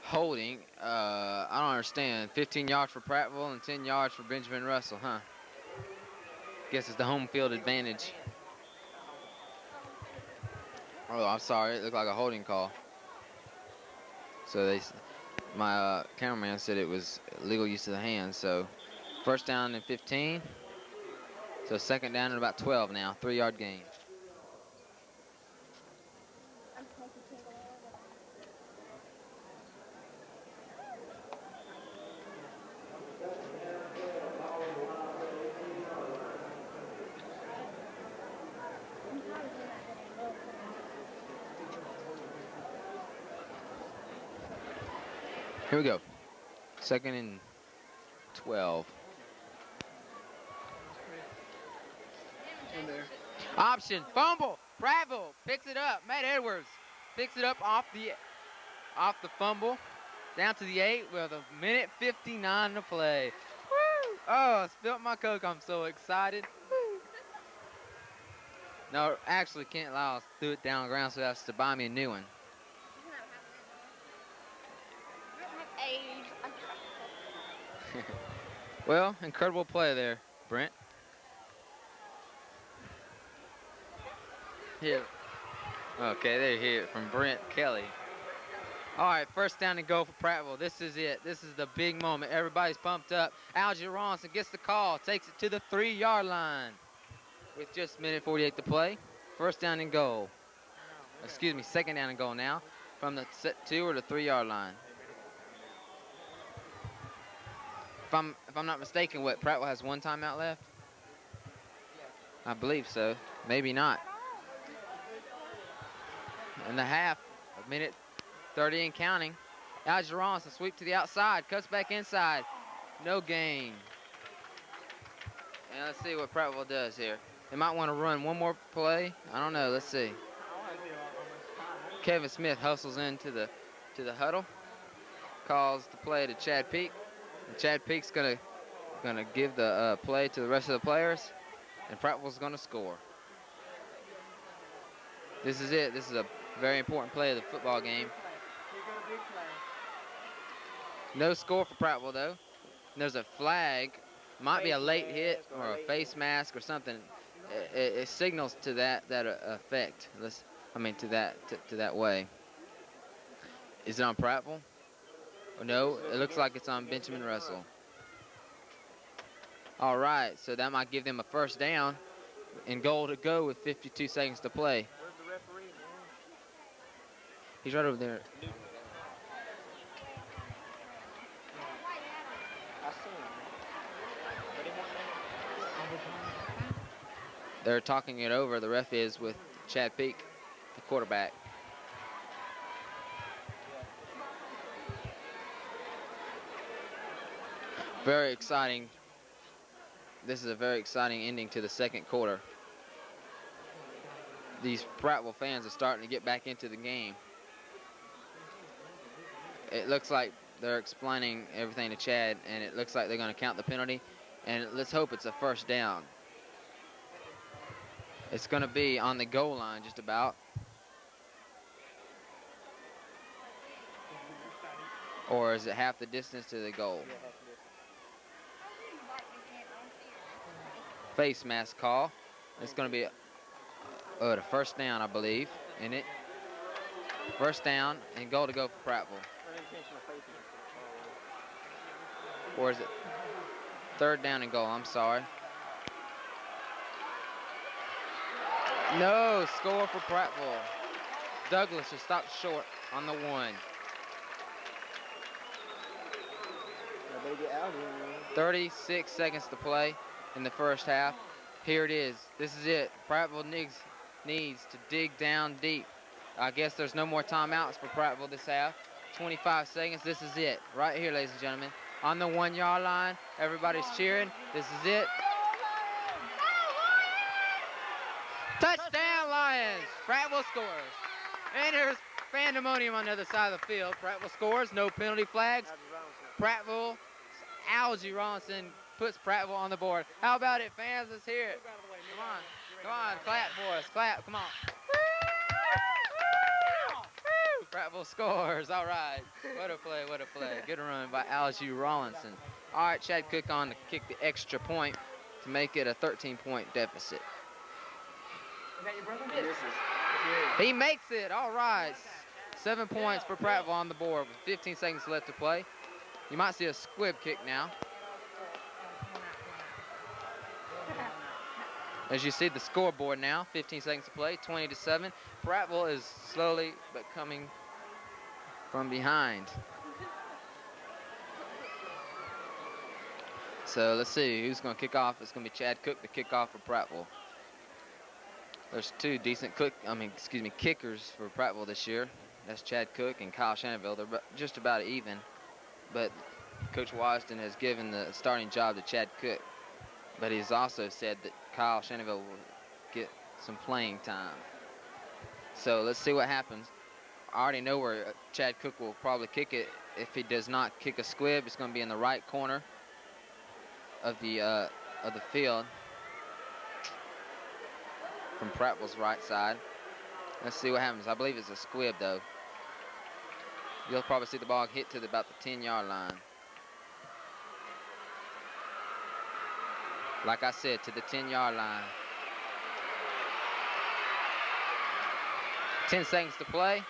Holding. I don't understand. 15 yards for Prattville and 10 yards for Benjamin Russell, huh? Guess it's the home field advantage. Oh, I'm sorry. It looked like a holding call. So my cameraman said it was illegal use of the hands. So first down and 15. So second down and about 12 now. 3-yard gain. Here we go. Second and 12. In there. Option, fumble. Prattville picks it up. Matt Edwards picks it up off the fumble. Down to the 8 with a minute 59 to play. Woo! Oh, I spilt my Coke. I'm so excited. Woo! No, actually, Kent Lyles threw it down the ground, so he has to buy me a new one. Well, incredible play there, Brent. Here. Okay, there you hear it from Brent Kelly. All right, first down and go for Prattville. This is it. This is the big moment. Everybody's pumped up. Algie Ronson gets the call, takes it to the 3-yard line with just a minute 48 to play. First down and goal. Excuse me, second down and goal now from the 2 or the 3-yard line. If I'm not mistaken, Prattville has 1 timeout left? I believe so. Maybe not. In the half, a minute 30 and counting. Algie Ronson sweep to the outside, cuts back inside. No gain. And let's see what Prattville does here. They might want to run one more play. I don't know. Let's see. Kevin Smith hustles into the huddle, calls the play to Chad Peak. And Chad Peak's gonna give the play to the rest of the players, and Prattville's gonna score. This is it. This is a very important play of the football game. No score for Prattville though. And there's a flag. Might be a late hit or a face mask or something. It signals to that effect. To that way. Is it on Prattville? Oh, no, it looks like it's on Benjamin Russell. All right, so that might give them a first down and goal to go with 52 seconds to play. Where's the referee, man? He's right over there. I seen him. But he wasn't there. They're talking it over, the ref is, with Chad Peak, the quarterback. Very exciting. This is a very exciting ending to the second quarter. These Prattville fans are starting to get back into the game. It looks like they're explaining everything to Chad, and it looks like they're going to count the penalty. And let's hope it's a first down. It's going to be on the goal line just about. Or is it half the distance to the goal? Face mask call. It's going to be the first down, I believe, in it. First down and goal to go for Prattville. Or is it third down and goal? I'm sorry. No score for Prattville. Douglas just stopped short on the 1. 36 seconds to play in the first half. Here it is. This is it. Prattville needs to dig down deep. I guess there's no more timeouts for Prattville this half. 25 seconds. This is it. Right here, ladies and gentlemen. On the 1-yard line. Everybody's cheering. This is it. Touchdown, Lions! Prattville scores. And there's pandemonium on the other side of the field. Prattville scores. No penalty flags. Prattville, Algie Ronson puts Prattville on the board. How about it, fans? Let's hear it. Come on, clap for us. Clap, come on. Prattville scores. All right. What a play, what a play. Good run by Algie Rawlinson. All right, Chad Cook on to kick the extra point to make it a 13-point deficit. Is that your brother? He makes it. All right. 7 points for Prattville on the board with 15 seconds left to play. You might see a squib kick now. As you see the scoreboard now, 15 seconds to play, 20-7. Prattville is slowly but coming from behind. So let's see who's going to kick off. It's going to be Chad Cook to kick off for Prattville. There's two decent kickers for Prattville this year. That's Chad Cook and Kyle Shannonville. They're just about even. But Coach Washington has given the starting job to Chad Cook. But he's also said that Kyle Shannonville will get some playing time. So let's see what happens. I already know where Chad Cook will probably kick it. If he does not kick a squib, it's going to be in the right corner of the field from Prattville's right side. Let's see what happens. I believe it's a squib, though. You'll probably see the ball hit to about the 10-yard line. Like I said, to the 10-yard line. 10 seconds to play.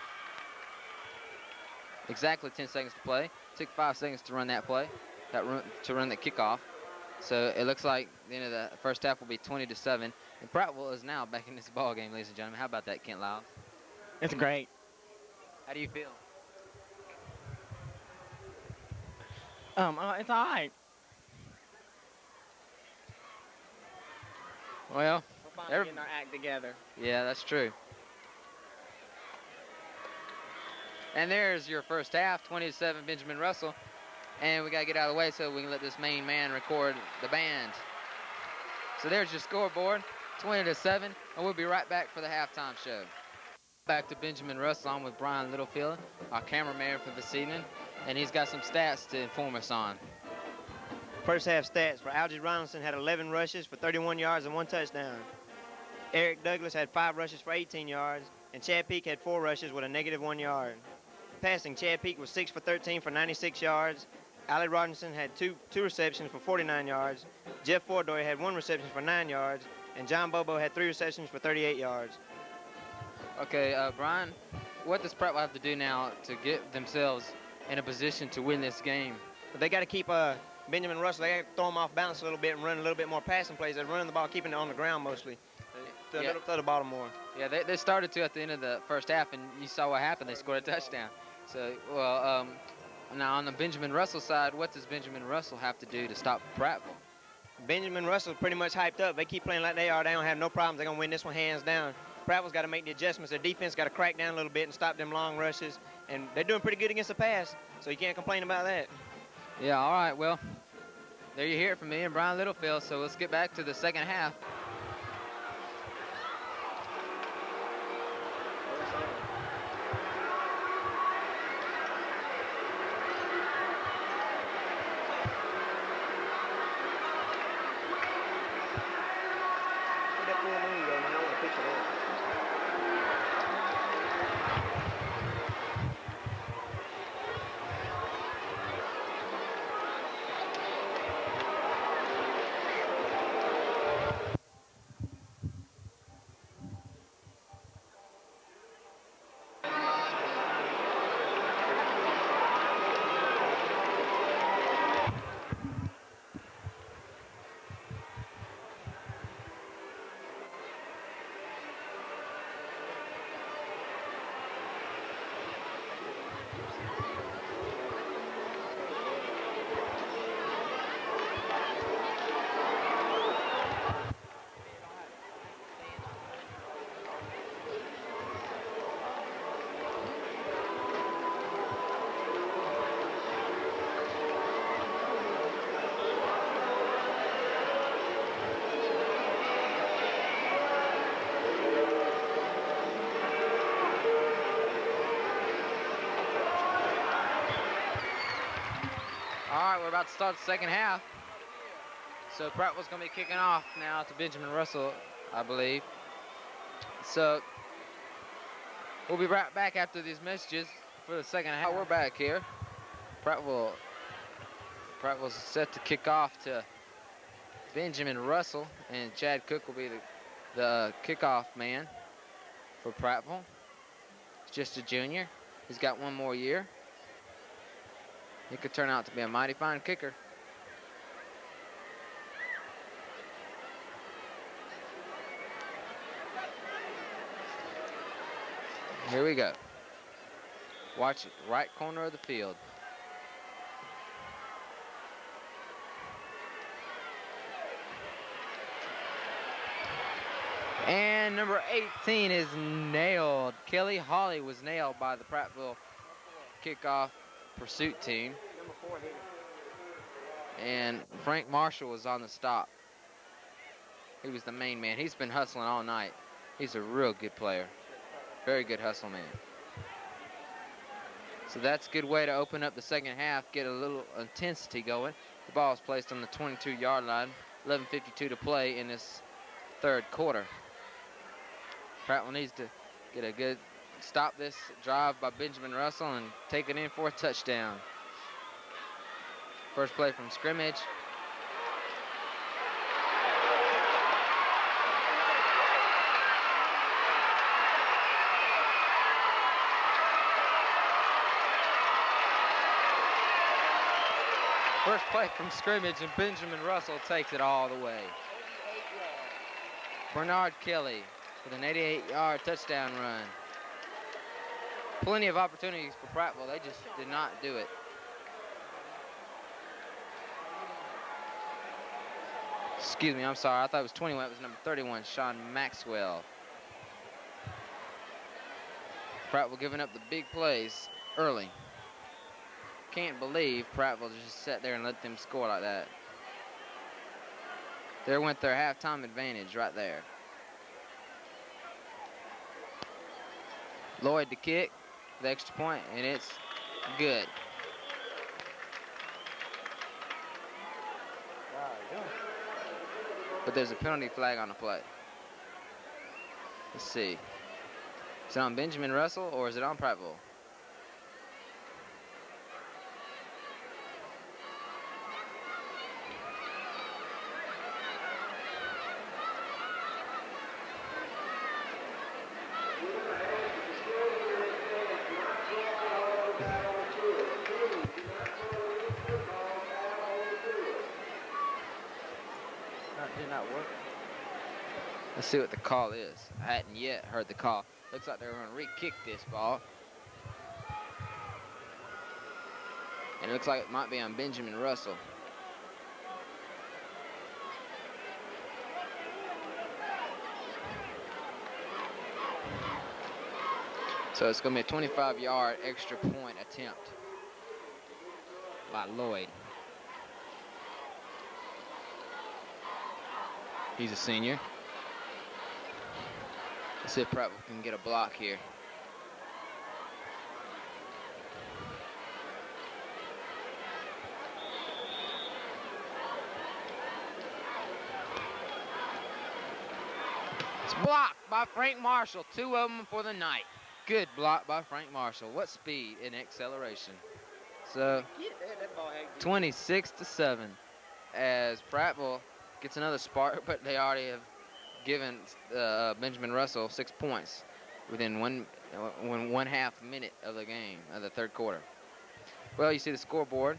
Exactly 10 seconds to play. Took 5 seconds to run that play, to run the kickoff. So it looks like the end of the first half will be 20-7. And Prattville is now back in this ball game, ladies and gentlemen. How about that, Kent Lyles? It's great. How do you feel? It's all right. Well, We're finally getting our act together. Yeah, that's true. And there's your first half, 20-7, Benjamin Russell. And we got to get out of the way so we can let this main man record the band. So there's your scoreboard, 20-7, and we'll be right back for the halftime show. Back to Benjamin Russell. I'm with Brian Littlefield, our cameraman for this evening, and he's got some stats to inform us on. First half stats for Algie Ronaldson had 11 rushes for 31 yards and 1 touchdown. Eric Douglas had 5 rushes for 18 yards, and Chad Peak had 4 rushes with a -1 yard. Passing, Chad Peak was 6 for 13 for 96 yards. Allie Robinson had two receptions for 49 yards. Jeff Fordoy had 1 reception for 9 yards, and John Bobo had 3 receptions for 38 yards. Okay, Brian, what does Prattville have to do now to get themselves in a position to win this game? But they got to keep Benjamin Russell. They got to throw him off balance a little bit and run a little bit more passing plays. They're running the ball, keeping it on the ground mostly. Throw the ball more. Yeah, they started to at the end of the first half, and you saw what happened. They scored a touchdown. So, well, now on the Benjamin Russell side, what does Benjamin Russell have to do to stop Prattville? Benjamin Russell pretty much hyped up. They keep playing like they are. They don't have no problems. They're going to win this one hands down. Prattville's got to make the adjustments. Their defense got to crack down a little bit and stop them long rushes. And they're doing pretty good against the pass, so you can't complain about that. Yeah, all right, well, there you hear it from me and Brian Littlefield. So let's get back to the second half. All right, we're about to start the second half. So Prattville's going to be kicking off now to Benjamin Russell, I believe. So we'll be right back after these messages for the second half. We're back here. Prattville's set to kick off to Benjamin Russell, and Chad Cook will be the kickoff man for Prattville. He's just a junior. He's got 1 more year. He could turn out to be a mighty fine kicker. Here we go. Watch it, right corner of the field. And number 18 is nailed. Kelly Hawley was nailed by the Prattville kickoff pursuit team. Number 4 hit him. And Frank Marshall was on the stop. He was the main man. He's been hustling all night. He's a real good player. Very good hustle man. So that's a good way to open up the second half, get a little intensity going. The ball is placed on the 22-yard line. 11:52 to play in this third quarter. Prattville needs to get a good stop this drive by Benjamin Russell and take it in for a touchdown. First play from scrimmage. First play from scrimmage, and Benjamin Russell takes it all the way. Bernard Kelly with an 88-yard touchdown run. Plenty of opportunities for Prattville. They just did not do it. Excuse me, I'm sorry. I thought it was 21. It was number 31, Sean Maxwell. Prattville giving up the big plays early. Can't believe Prattville just sat there and let them score like that. There went their halftime advantage right there. Lloyd to kick, the extra point, and it's good. But there's a penalty flag on the play. Let's see. Is it on Benjamin Russell or is it on Prattville? That did not work. Let's see what the call is. I hadn't yet heard the call. Looks like they're going to re-kick this ball. And it looks like it might be on Benjamin Russell. So it's going to be a 25-yard extra point attempt by Lloyd. He's a senior. Let's see if Prattville can get a block here. It's blocked by Frank Marshall. 2 of them for the night. Good block by Frank Marshall. What speed and acceleration. So 26-7 as Prattville gets another spark, but they already have given Benjamin Russell 6 points within one half minute of the game, of the third quarter. Well, you see the scoreboard,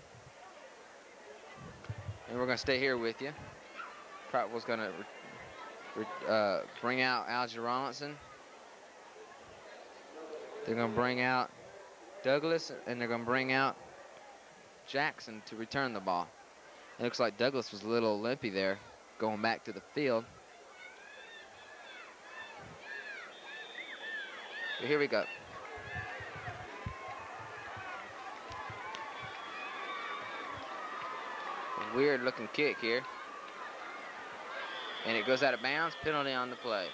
and we're going to stay here with you. Prattville's going to bring out Algie Ronaldson. They're going to bring out Douglas, and they're going to bring out Jackson to return the ball. It looks like Douglas was a little limpy there, going back to the field. But here we go. A weird looking kick here. And it goes out of bounds, penalty on the play.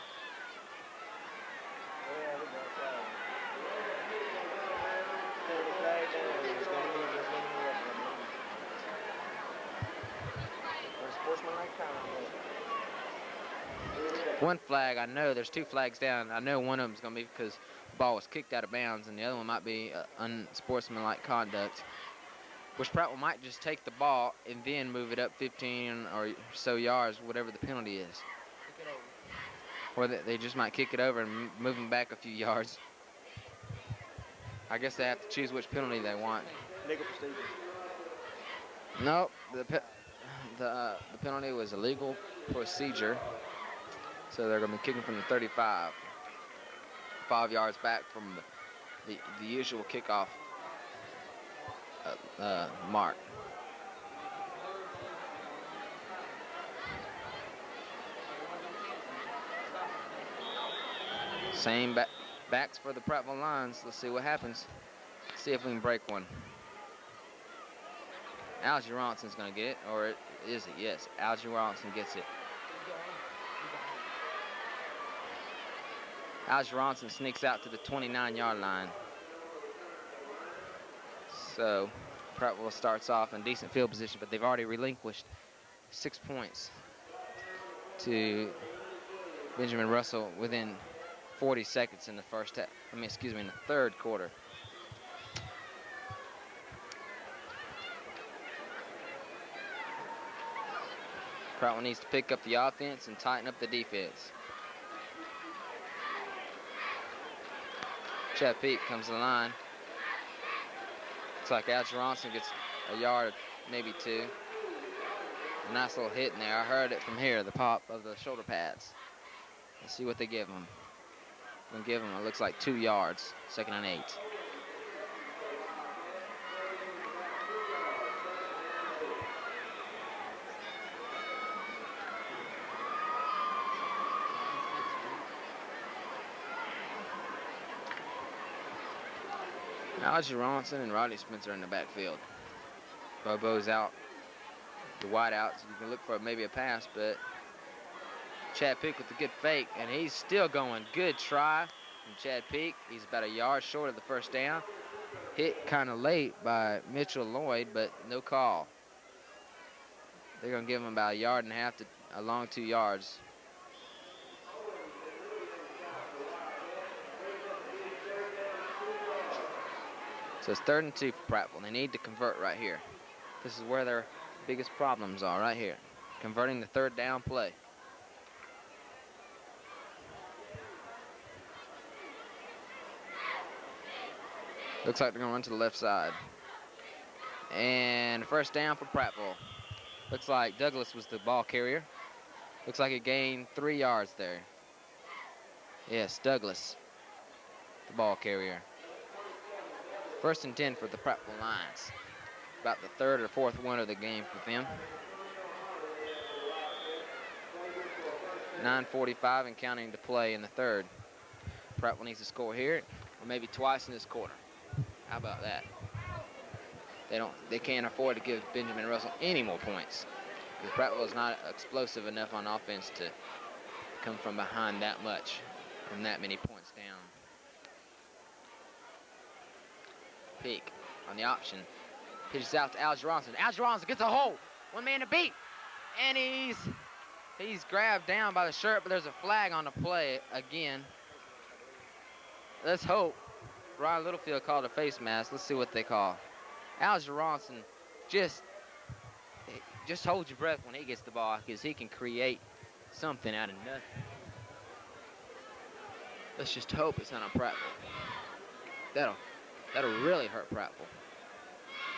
One flag, I know there's 2 flags down. I know one of them's going to be because the ball was kicked out of bounds, and the other one might be unsportsmanlike conduct. Which Prattville might just take the ball and then move it up 15 or so yards, whatever the penalty is. Or they just might kick it over and move them back a few yards. I guess they have to choose which penalty they want. Legal procedure. Nope, the penalty was a legal procedure. So they're going to be kicking from the 35, 5 yards back from the usual kickoff mark. Same backs for the Prattville Lions. Let's see what happens. See if we can break one. Algie Ronson's going to get it, or is it? Yes, Algie Ronson gets it. Algie Ronson sneaks out to the 29-yard line. So Prattville starts off in decent field position, but they've already relinquished 6 points to Benjamin Russell within 40 seconds in the in the third quarter. Prattville needs to pick up the offense and tighten up the defense. Chad Peak comes to the line. Looks like Algie Ronson gets a yard, maybe 2. A nice little hit in there. I heard it from here, the pop of the shoulder pads. Let's see what they give him. Gonna give him, it looks like 2 yards, 2nd and 8. Algie Ronson and Rodney Spencer in the backfield. Bobo's out, the wide out, so you can look for maybe a pass, but Chad Pick with a good fake, and he's still going. Good try. from Chad Peak. He's about a yard short of the first down. Hit kind of late by Mitchell Lloyd, but no call. They're going to give him about a yard and a half to a long 2 yards. So it's 3rd and 2 for Prattville. They need to convert right here. This is where their biggest problems are, right here. Converting the 3rd down play. Looks like they're going to run to the left side. And first down for Prattville. Looks like Douglas was the ball carrier. Looks like he gained 3 yards there. Yes, Douglas, the ball carrier. 1st and 10 for the Prattville Lions. About the 3rd or 4th one of the game for them. 9:45 and counting to play in the 3rd. Prattville needs to score here, or maybe twice in this quarter. How about that? They can't afford to give Benjamin Russell any more points. Because Prattville is not explosive enough on offense to come from behind that much, from that many points down. Peak on the option. Pitches out to Alger Ronson. Alger Ronson gets a hole. 1 man to beat. And he's grabbed down by the shirt, but there's a flag on the play again. Let's hope. Ryan Littlefield called a face mask. Let's see what they call. Alger Ronson, just hold your breath when he gets the ball, because he can create something out of nothing. Let's just hope it's not on Prattville. That'll really hurt Prattville.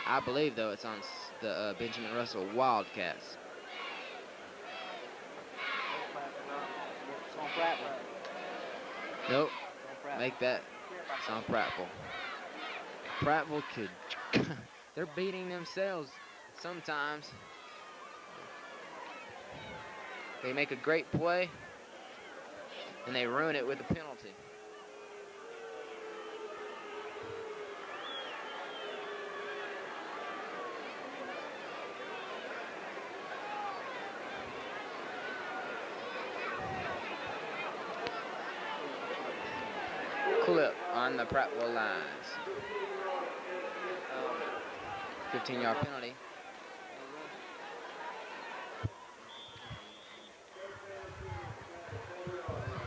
I believe, though, it's on the Benjamin Russell Wildcats. It's on Prattville. Nope. It's on Prattville. Make that. It's on Prattville. Prattville could. They're beating themselves sometimes. They make a great play, and they ruin it with a penalty. Clip on the Prattville lines. 15-yard penalty.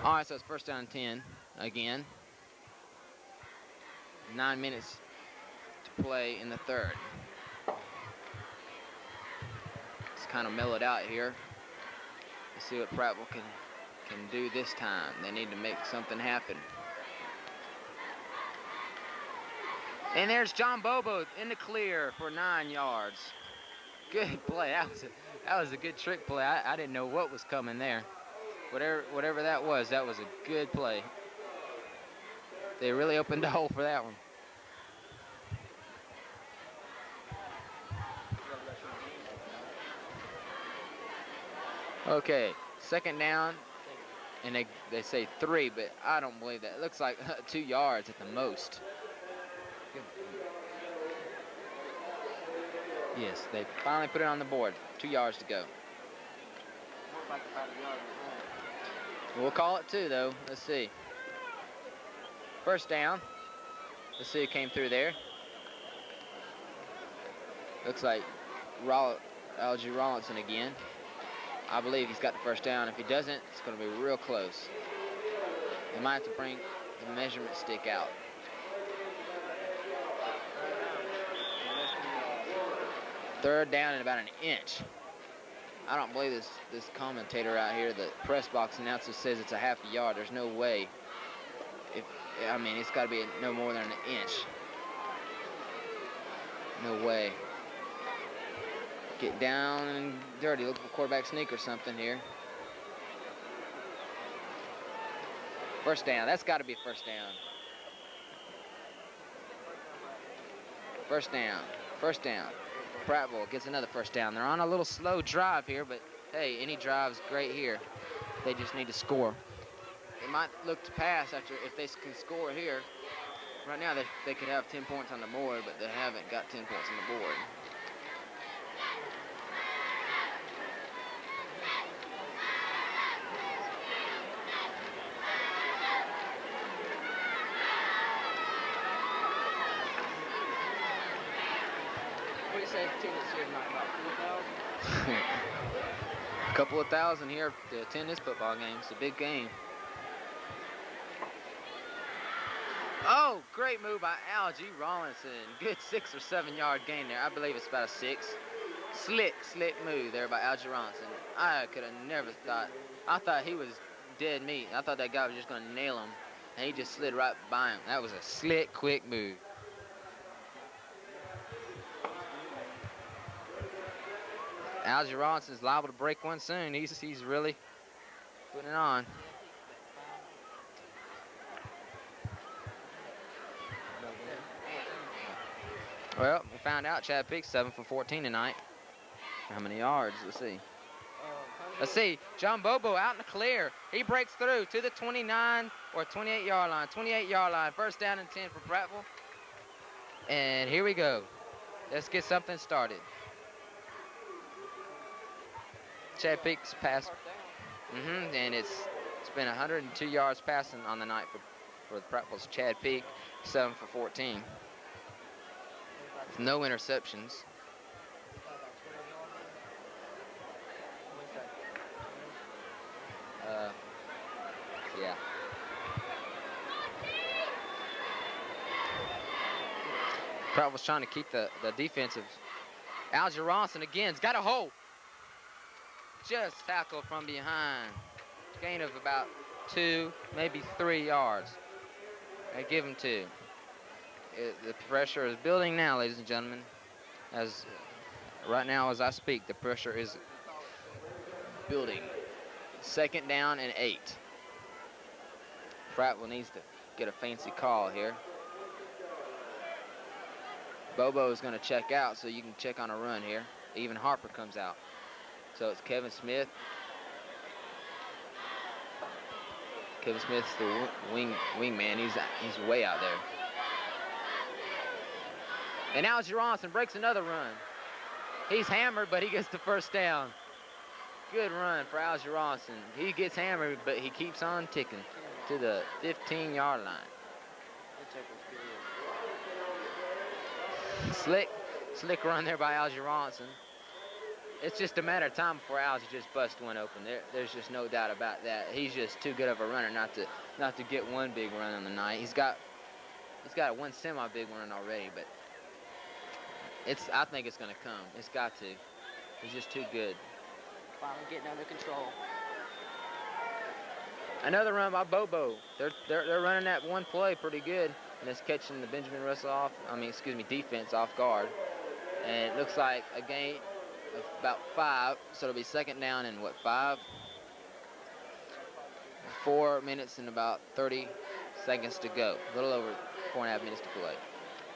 All right, so it's 1st down and 10 again. 9 minutes to play in the 3rd. It's kind of mellowed out here. Let's see what Prattville can do this time. They need to make something happen. And there's John Bobo in the clear for 9 yards. Good play. That was a good trick play. I didn't know what was coming there. Whatever that was a good play. They really opened the hole for that one. Okay, 2nd down, and they say 3, but I don't believe that. It looks like 2 yards at the most. Yes, they finally put it on the board. 2 yards to go. We'll call it 2, though. Let's see. 1st down. Let's see who came through there. Looks like Algie Rollinson again. I believe he's got the 1st down. If he doesn't, it's going to be real close. They might have to bring the measurement stick out. Third down and about an inch. I don't believe this commentator out here, the press box announcer, says it's a half a yard. There's no way. It's got to be no more than an inch. No way. Get down and dirty. Look for quarterback sneak or something here. 1st down. That's got to be 1st down. 1st down. 1st down. Prattville gets another 1st down. They're on a little slow drive here, but hey, any drive's great here. They just need to score. They might look to pass if they can score here. Right now, they could have 10 points on the board, but they haven't got 10 points on the board. say attendance here tonight? About 4,000? A couple of thousand here to attend this football game. It's a big game. Oh, great move by Algie Rawlinson. Good 6 or 7 yard gain there. I believe it's about a 6. Slick move there by Algie Rawlinson. I could have never thought. I thought he was dead meat. I thought that guy was just going to nail him. And he just slid right by him. That was a slick, quick move. Algie Rawlinson's liable to break one soon. He's really putting it on. Well, we found out Chad Peak 7 for 14 tonight. How many yards? Let's see. John Bobo out in the clear. He breaks through to the 29 or 28 yard line. 28 yard line. First down and 10 for Prattville. And here we go. Let's get something started. Chad Peak's pass. And it's been 102 yards passing on the night for Prattville's Chad Peak. 7 for 14. No interceptions. Yeah. Prattville's trying to keep the defensive. Algie Rawlinson again's got a hole. Just tackled from behind. Gain of about 2, maybe 3 yards. I give him 2. The pressure is building now, ladies and gentlemen. Right now, as I speak, the pressure is building. 2nd down and 8. Prattville needs to get a fancy call here. Bobo is going to check out, so you can check on a run here. Even Harper comes out. So it's Kevin Smith. Kevin Smith's the wingman. He's way out there. And Algie Rawlinson breaks another run. He's hammered, but he gets the first down. Good run for Algie Rawlinson. He gets hammered, but he keeps on ticking to the 15-yard line. Slick run there by Algie Rawlinson. It's just a matter of time before Algie just busts one open. There's just no doubt about that. He's just too good of a runner not to get one big run on the night. He's got one semi-big run already, but I think it's going to come. It's got to. He's just too good. Finally getting under control. Another run by Bobo. They're running that one play pretty good, and it's catching the defense off guard. And it looks like a gain of about 5, so it'll be 2nd down and 5? 4 minutes and about 30 seconds to go. A little over 4.5 minutes to play.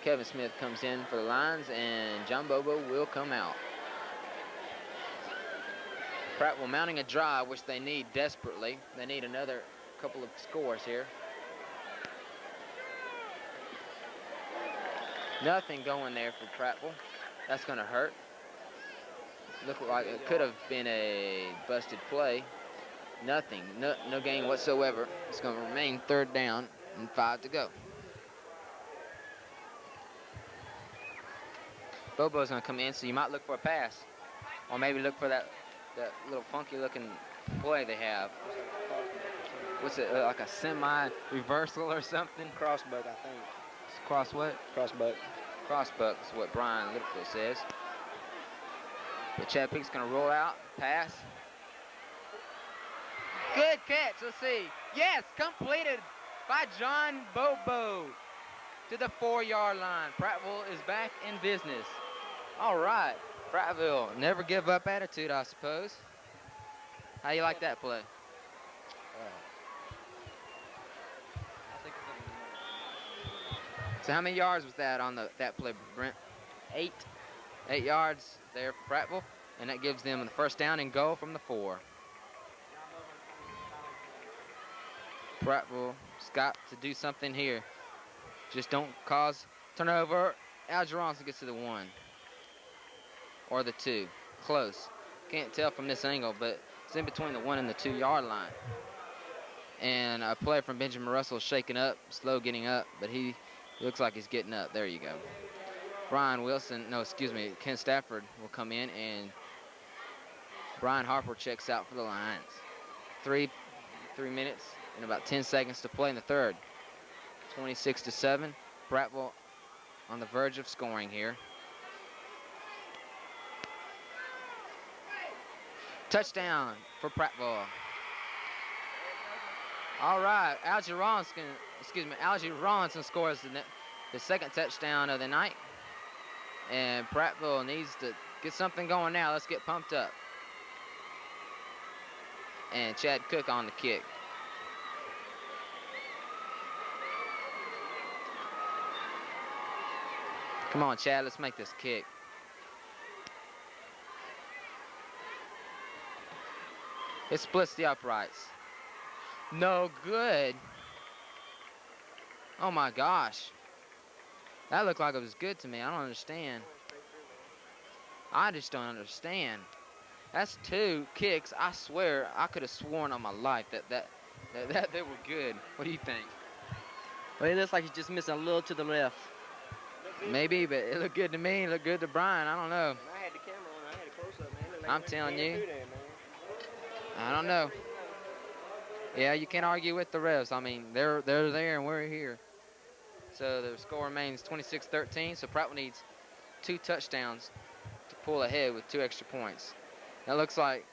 Kevin Smith comes in for the Lions, and John Bobo will come out. Prattville mounting a drive, which they need desperately. They need another couple of scores here. Nothing going there for Prattville. That's going to hurt. Looked like it could have been a busted play. Nothing. No gain whatsoever. It's going to remain 3rd down and 5 to go. Bobo's going to come in, so you might look for a pass. Or maybe look for that little funky-looking play they have. What's it, like a semi-reversal or something? Crossbuck, I think. Cross what? Crossbuck. Crossbuck is what Brian Littlefield says. But Chad Peak's going to roll out, pass. Good catch, let's see. Yes, completed by John Bobo to the 4-yard line. Prattville is back in business. All right. Prattville, never give up attitude, I suppose. How you like that play? So how many yards was that on that play, Brent? 8. 8 yards there for Prattville, and that gives them the 1st down and goal from the 4. Prattville's got to do something here. Just don't cause turnover. Algie Rawlinson gets to the 1. Or the 2. Close. Can't tell from this angle, but it's in between the 1 and the 2-yard line. And a player from Benjamin Russell is shaking up, slow getting up, but he looks like he's getting up. There you go. Brian Wilson, no, excuse me, Ken Stafford will come in, and Brian Harper checks out for the Lions. Three minutes and about 10 seconds to play in the third. 26-7. Prattville on the verge of scoring here. Touchdown for Prattville. All right, Algie Ronson scores the second touchdown of the night. And Prattville needs to get something going now. Let's get pumped up. And Chad Cook on the kick. Come on, Chad, let's make this kick. It splits the uprights. No good. Oh my gosh. That looked like it was good to me. I don't understand. I just don't understand. That's 2 kicks. I swear, I could have sworn on my life that they were good. What do you think? Well, it looks like he's just missing a little to the left. Maybe, but it looked good to me. It looked good to Brian. I don't know. I had the camera on. I had a close-up, man. Like I'm telling you. there, I don't know. Yeah, you can't argue with the refs. I mean, they're there and we're here. So the score remains 26-13. So Prattville needs 2 touchdowns to pull ahead with 2 extra points. Now it looks like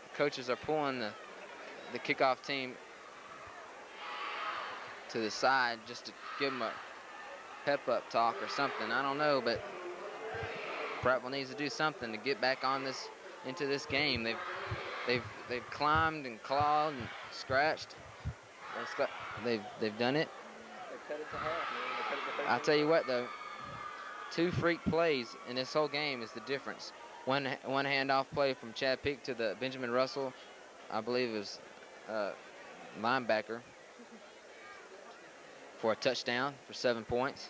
the coaches are pulling the kickoff team to the side just to give them a pep-up talk or something. I don't know, but Prattville needs to do something to get back on into this game. They've climbed and clawed and scratched. They've done it. They cut it to half, man. I'll tell you what though, 2 freak plays in this whole game is the difference. One handoff play from Chad Peak to the Benjamin Russell, I believe it was linebacker, for a touchdown for 7 points.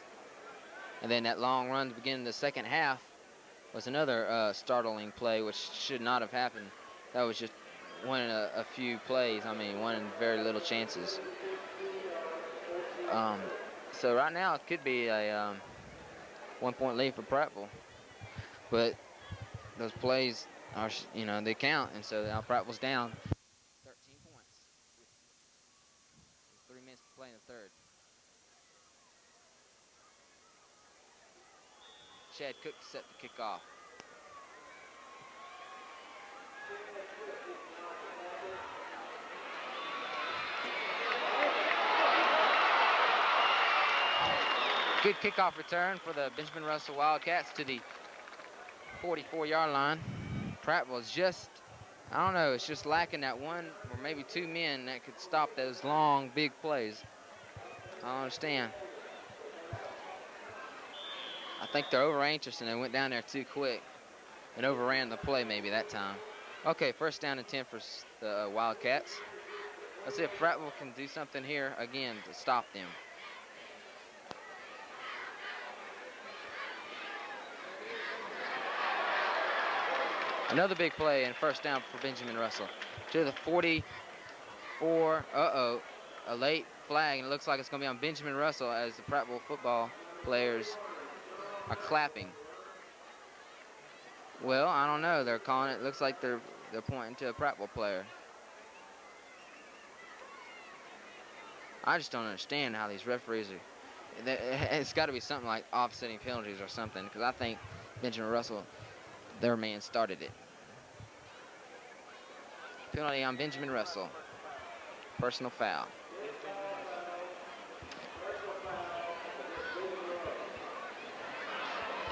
And then that long run to begin the second half was another startling play, which should not have happened. That was just one in a few plays. I mean, one in very little chances. So right now it could be a 1-point lead for Prattville. But those plays are, they count. And so now Prattville's down 13 points. 3 minutes to play in the third. Chad Cook set the kick off. Good kickoff return for the Benjamin Russell Wildcats to the 44-yard line. Prattville is just, I don't know, it's just lacking that one or maybe 2 men that could stop those long, big plays. I don't understand. I think they're over anxious and they went down there too quick and overran the play maybe that time. Okay, first down and 10 for the Wildcats. Let's see if Prattville can do something here again to stop them. Another big play and first down for Benjamin Russell. To the 44, a late flag, and it looks like it's going to be on Benjamin Russell as the Prattville football players are clapping. Well, I don't know. They're calling it. Looks like they're pointing to a Prattville player. I just don't understand how these referees are. It's got to be something like offsetting penalties or something, because I think Benjamin Russell, their man, started it. Penalty on Benjamin Russell. Personal foul.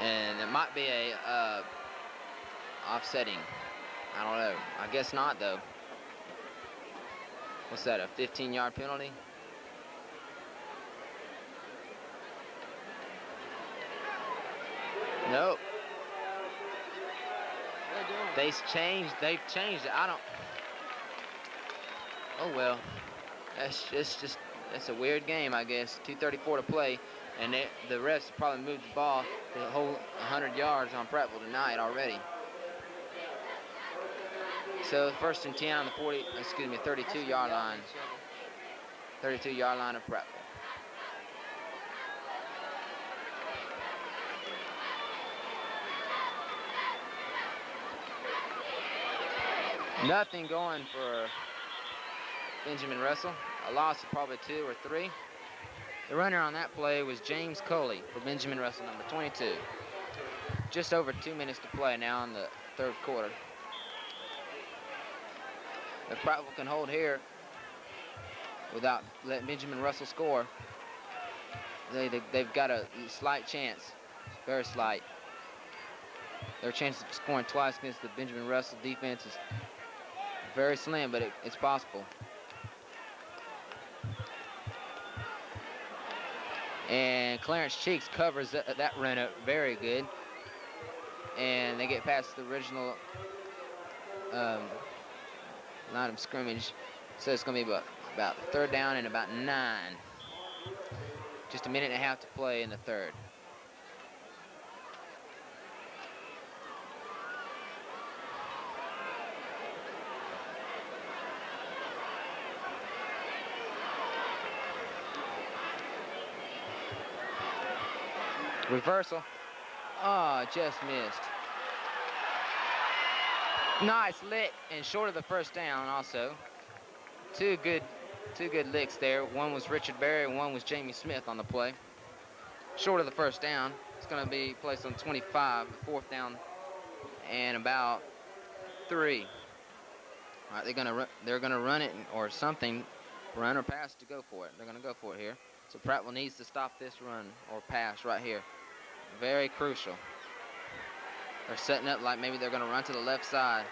And it might be a offsetting. I don't know. I guess not, though. What's that, a 15-yard penalty? Nope. They've changed it. I don't. Oh well. It's a weird game, I guess. 2:34 to play, and the refs probably moved the ball the whole 100 yards on Prattville tonight already. So first and 10 on the 32-yard line. 32-yard line of Prattville. Nothing going for Benjamin Russell. A loss of probably 2 or 3. The runner on that play was James Coley for Benjamin Russell, number 22. Just over 2 minutes to play now in the third quarter. If Prattville can hold here without letting Benjamin Russell score, they've got a slight chance, very slight. Their chance of scoring twice against the Benjamin Russell defense is very slim, but it's possible. And Clarence Cheeks covers that run up very good. And they get past the original line of scrimmage. So it's going to be about third down and about 9. Just a minute and a half to play in the third. Reversal. Oh, just missed. Nice lick and short of the first down also. Two good licks there. One was Richard Berry and one was Jamie Smith on the play. Short of the first down. It's going to be placed on 25, fourth down and about 3. All right, they're gonna run it or something, run or pass to go for it. They're gonna go for it here. So Prattville needs to stop this run or pass right here. Very crucial. They're setting up like maybe they're going to run to the left side.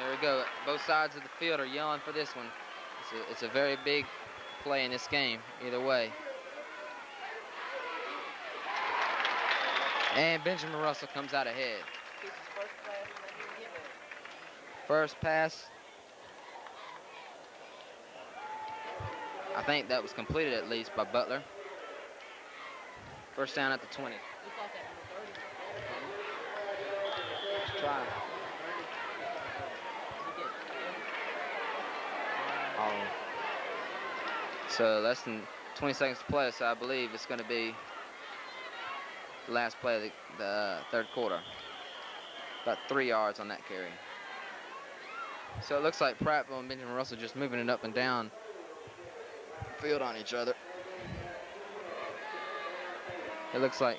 There we go. Both sides of the field are yelling for this one. It's a very big play in this game, either way. And Benjamin Russell comes out ahead. First pass. I think that was completed at least by Butler. First down at the 20. Let's try. So less than 20 seconds to play, so I believe it's going to be the last play of the third quarter. About 3 yards on that carry. So it looks like Prattville and Benjamin Russell just moving it up and down field on each other. It looks like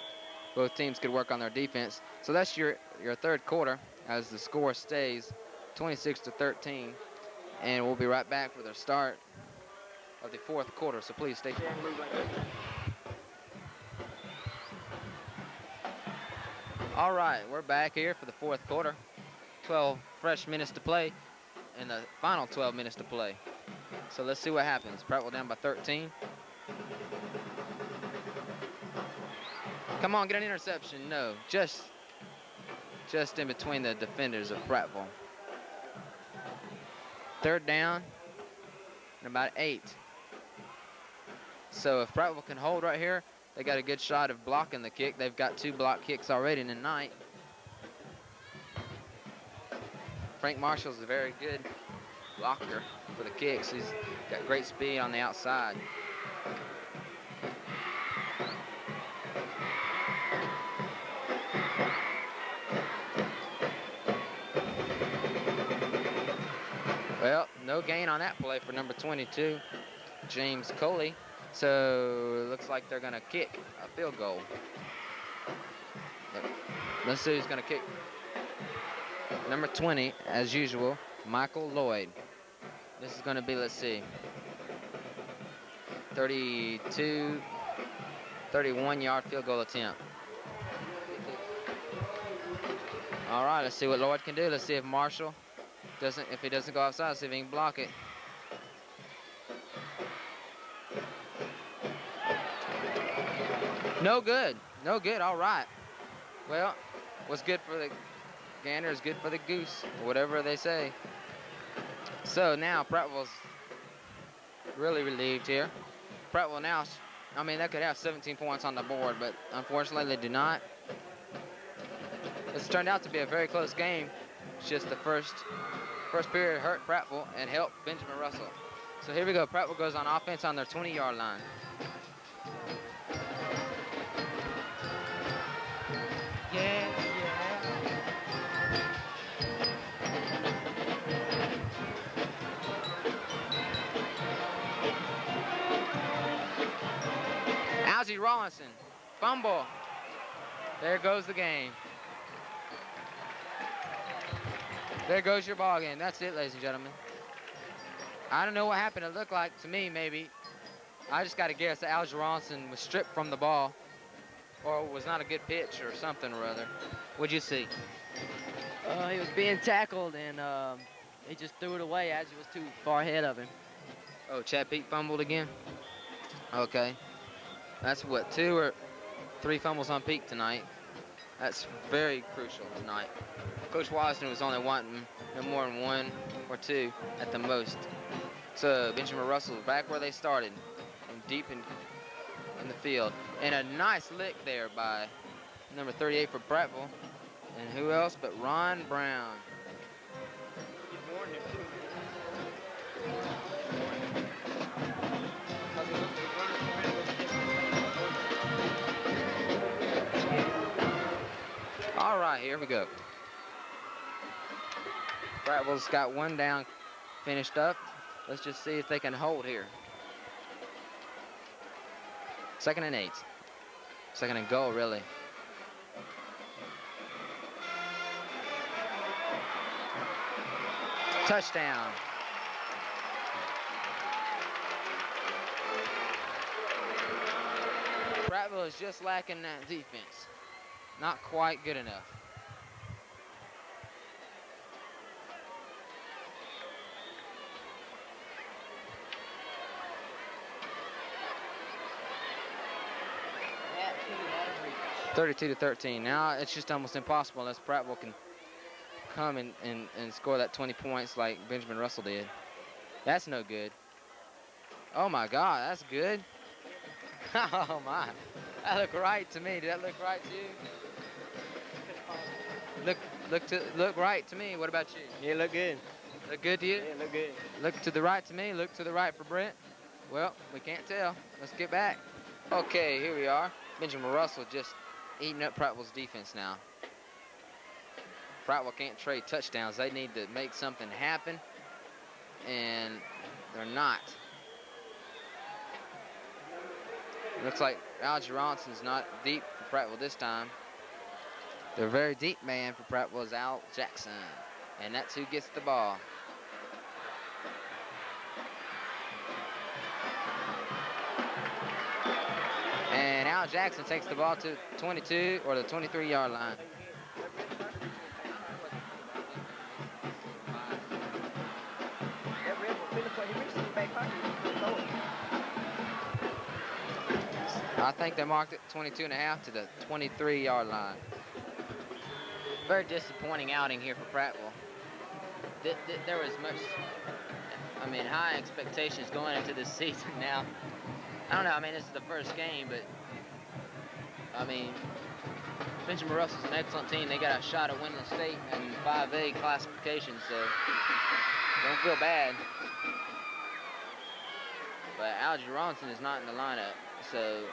both teams could work on their defense. So that's your third quarter as the score stays 26-13. And we'll be right back for the start of the fourth quarter. So please stay tuned. All right, we're back here for the fourth quarter. 12 fresh minutes to play and the final 12 minutes to play. So let's see what happens. Prattville down by 13. Come on, get an interception. No, just in between the defenders of Prattville. Third down and about 8. So if Prattville can hold right here, they got a good shot of blocking the kick. They've got 2 block kicks already tonight. Frank Marshall's a very good blocker for the kicks. He's got great speed on the outside. Well, no gain on that play for number 22, James Coley. So it looks like they're going to kick a field goal. Let's see who's going to kick. Number 20, as usual, Michael Lloyd. This is going to be, let's see, 31-yard field goal attempt. All right, let's see what Lloyd can do. Let's see if Marshall if he doesn't go outside, see if he can block it. No good. No good. All right. Well, what's good for the gander is good for the goose, or whatever they say. So now Prattville's really relieved here. Prattville now, I mean, they could have 17 points on the board, but unfortunately they do not. It's turned out to be a very close game. It's just the first period hurt Prattville and helped Benjamin Russell. So here we go. Prattville goes on offense on their 20-yard line. Algie Rawlinson, fumble. There goes the game. There goes your ball game. That's it, ladies and gentlemen. I don't know what happened. It looked like, to me, maybe, I just got to guess that Algie Rawlinson was stripped from the ball or was not a good pitch or something or other. What'd you see? He was being tackled, and he just threw it away as he was too far ahead of him. Oh, Chad Peak fumbled again? Okay. That's what, 2 or 3 fumbles on Peak tonight. That's very crucial tonight. Coach Washington was only wanting no more than 1 or 2 at the most. So Benjamin Russell back where they started, and deep in the field. And a nice lick there by number 38 for Prattville. And who else but Ron Brown. All right, here we go. Prattville's got 1 down finished up. Let's just see if they can hold here. 2nd and 8. 2nd and goal, really. Touchdown. Prattville is just lacking that defense. Not quite good enough. Yeah, 32-13. Now it's just almost impossible unless Prattville can come and score that 20 points like Benjamin Russell did. That's no good. Oh my God, that's good. Oh my, that looked right to me. Did that look right to you? Look right to me. What about you? Yeah, look good. Look good to you? Yeah, look good. Look to the right to me. Look to the right for Brent. Well, we can't tell. Let's get back. Okay, here we are. Benjamin Russell just eating up Prattville's defense now. Prattville can't trade touchdowns. They need to make something happen, and they're not. Looks like Algie Ronson's not deep for Prattville this time. The very deep man for Prattville is Al Jackson, and that's who gets the ball. And Al Jackson takes the ball to 22 or the 23-yard line. I think they marked it 22.5 to the 23-yard line. Very disappointing outing here for Prattville. There was high expectations going into this season now. I don't know, this is the first game, but, Benjamin Russell's an excellent team. They got a shot at winning the state in 5A classification, so don't feel bad. But Algie Ronson is not in the lineup, so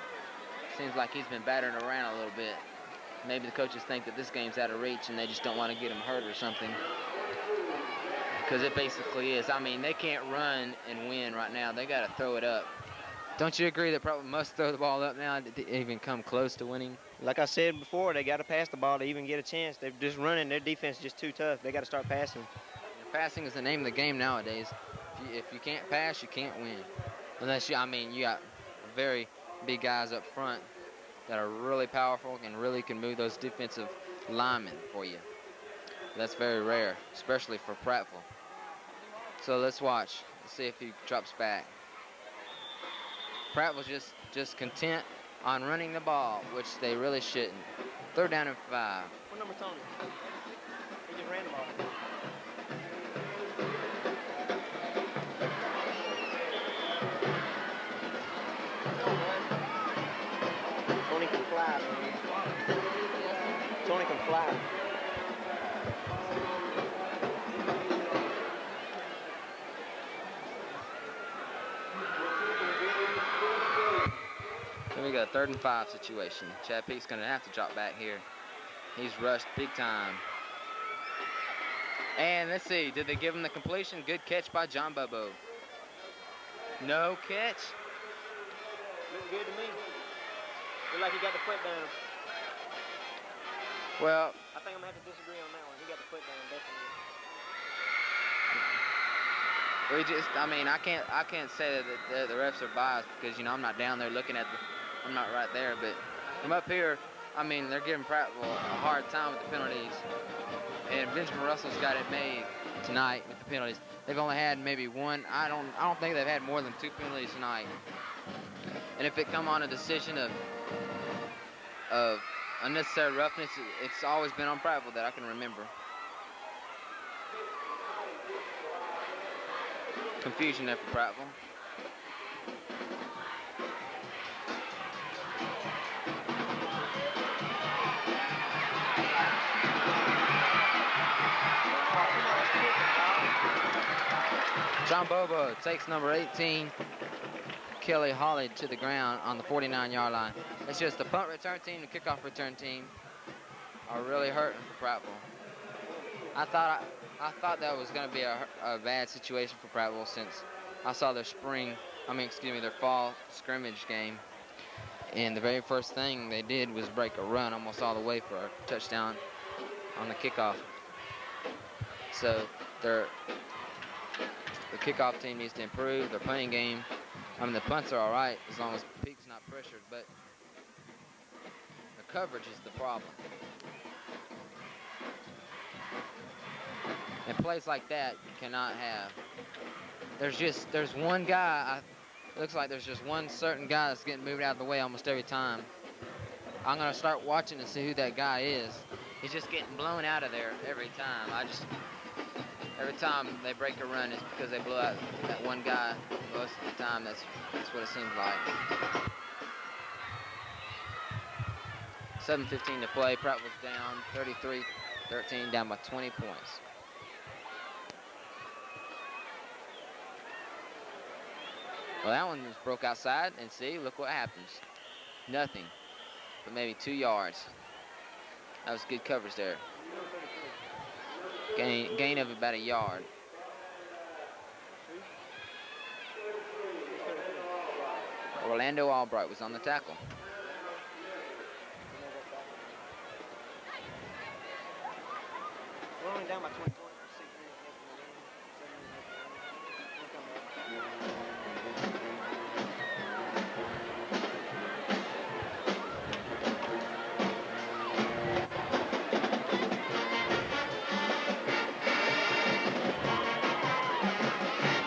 seems like he's been battering around a little bit. Maybe the coaches think that this game's out of reach and they just don't want to get him hurt or something. Because it basically is. They can't run and win right now. They got to throw it up. Don't you agree that Prattville must throw the ball up now to even come close to winning? Like I said before, they got to pass the ball to even get a chance. They're just running. Their defense is just too tough. They got to start passing. Passing is the name of the game nowadays. If you can't pass, you can't win. Unless you got very big guys up front that are really powerful and really can move those defensive linemen for you. That's very rare, especially for Prattville. So let's watch. Let's see if he drops back. Prattville's just content on running the ball, which they really shouldn't. 3rd down and 5. What number Tony? He just ran the ball. Tony can fly, man. Tony can fly. Then we got a 3rd and 5 situation. Chad Peak's going to have to drop back here. He's rushed big time. And let's see, did they give him the completion? Good catch by John Bobo. No catch. Looks good to me. Looked like he got the foot down. Well, I think I'm gonna have to disagree on that one. He got the foot down, definitely. I mean, I can't say that the refs are biased because, you know, I'm not down there looking at I'm not right there, but from up here, I mean, they're giving Prattville a hard time with the penalties, and Benjamin Russell's got it made tonight with the penalties. They've only had maybe one. I don't think they've had more than 2 penalties tonight. And if it come on a decision of unnecessary roughness, it's always been on Prattville that I can remember. Confusion there for Prattville. John Bobo takes number 18, Kelly Holly, to the ground on the 49-yard line. It's just the punt return team and kickoff return team are really hurting for Prattville. I thought that was going to be a bad situation for Prattville since I saw their their fall scrimmage game, and the very first thing they did was break a run almost all the way for a touchdown on the kickoff. So the kickoff team needs to improve their punting game. I mean, the punts are all right as long as Peak's not pressured, but the coverage is the problem. And plays like that you cannot have. There's one guy, it looks like there's just one certain guy that's getting moved out of the way almost every time. I'm going to start watching to see who that guy is. He's just getting blown out of there every time. Every time they break a run, it's because they blow out that one guy. Most of the time, that's what it seems like. 7:15 to play. Prattville's down 33-13, down by 20 points. Well, that one just broke outside, and see, look what happens. Nothing, but maybe 2 yards. That was good coverage there. Gain of about a yard. Orlando Albright was on the tackle. We're only down by 20 points.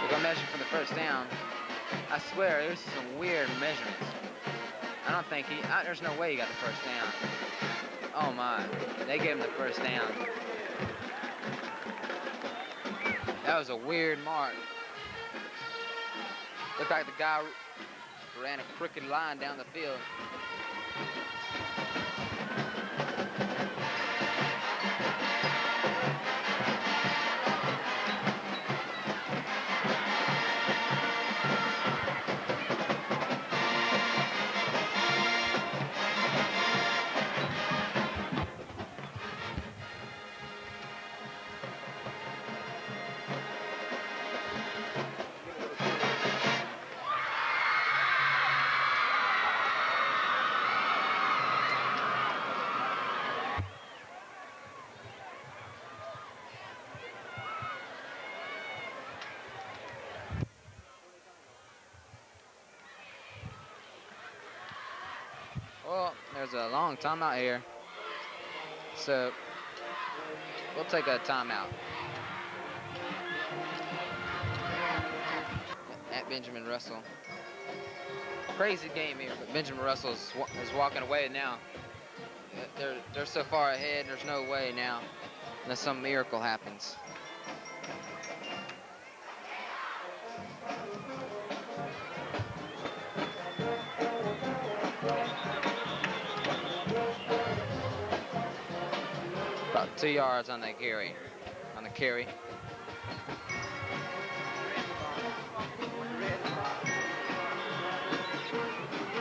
We're going to measure for the first down. I swear, there's some weird measurements. I don't think there's no way he got the first down. Oh my, they gave him the first down. That was a weird mark. Looked like the guy ran a crooked line down the field. Well, there's a long timeout here, so we'll take a timeout at Benjamin Russell. Crazy game here, but Benjamin Russell is walking away now. They're so far ahead, there's no way now unless some miracle happens. About 2 yards on the carry. I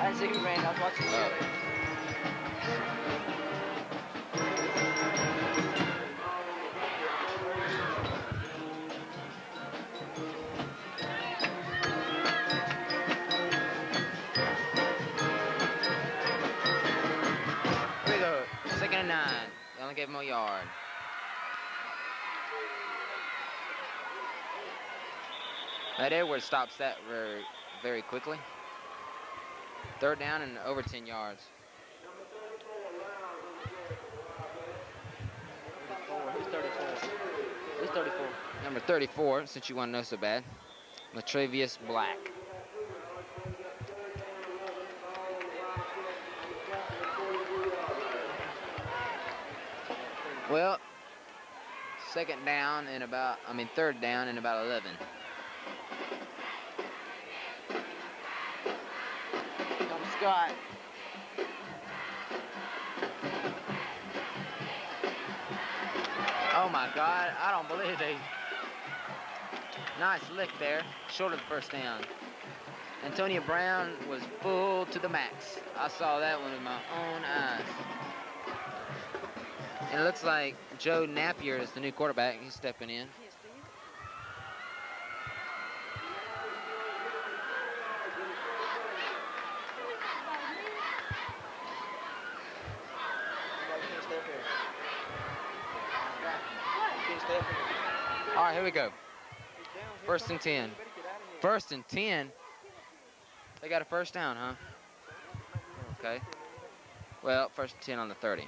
didn't see who ran. I was watching the other. That Edwards stops that very quickly. Third down and over 10 yards. 34. Who's 34? Who's 34? Number 34, since you want to know so bad. Latravius Black. Well, third down and about 11. Come Scott. Oh my God, I don't believe they. Nice lick there, short of the first down. Antonio Brown was full to the max. I saw that one with my own eyes. And it looks like Joe Napier is the new quarterback. He's stepping in. All right, here we go. First and 10. First and 10. They got a first down, huh? Okay. Well, first and 10 on the 30.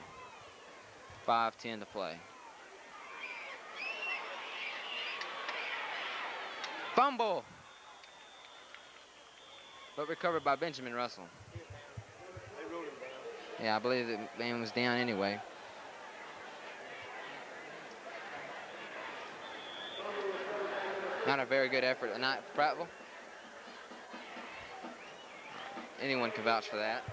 5:10 to play. Fumble. But recovered by Benjamin Russell. Yeah, I believe the man was down anyway. Not a very good effort tonight for Prattville. Anyone can vouch for that.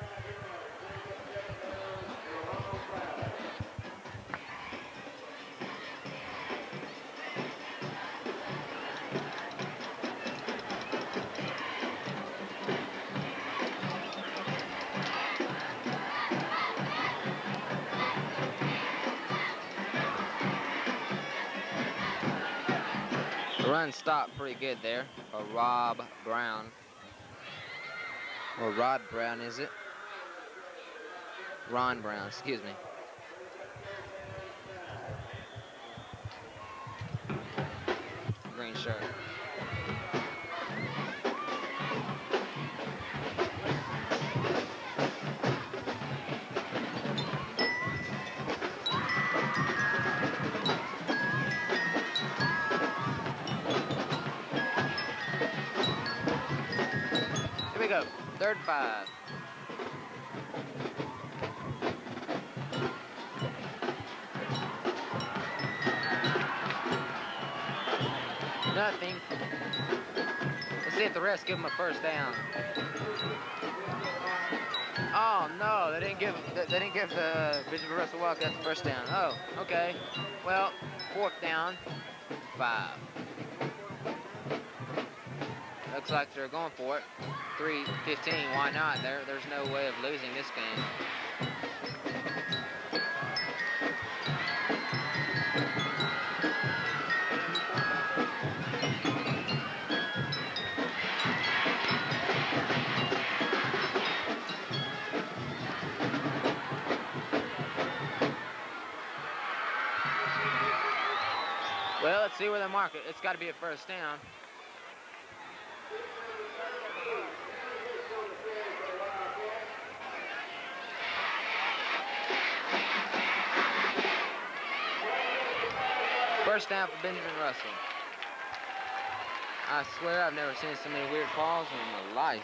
The run stopped pretty good there for Rob Brown. Or Rod Brown, is it? Ron Brown, excuse me. Green shirt. Here we go, 3rd and 5. Nothing. Let's see if the refs give him a first down. Oh no, they didn't give the Benjamin Russell Wildcats a first down. Oh, okay. Well, 4th down, 5. Looks like they're going for it. 3:15. Why not? There's no way of losing this game. Well, let's see where they mark it. It's got to be a first down. First down for Benjamin Russell. I swear I've never seen so many weird calls in my life.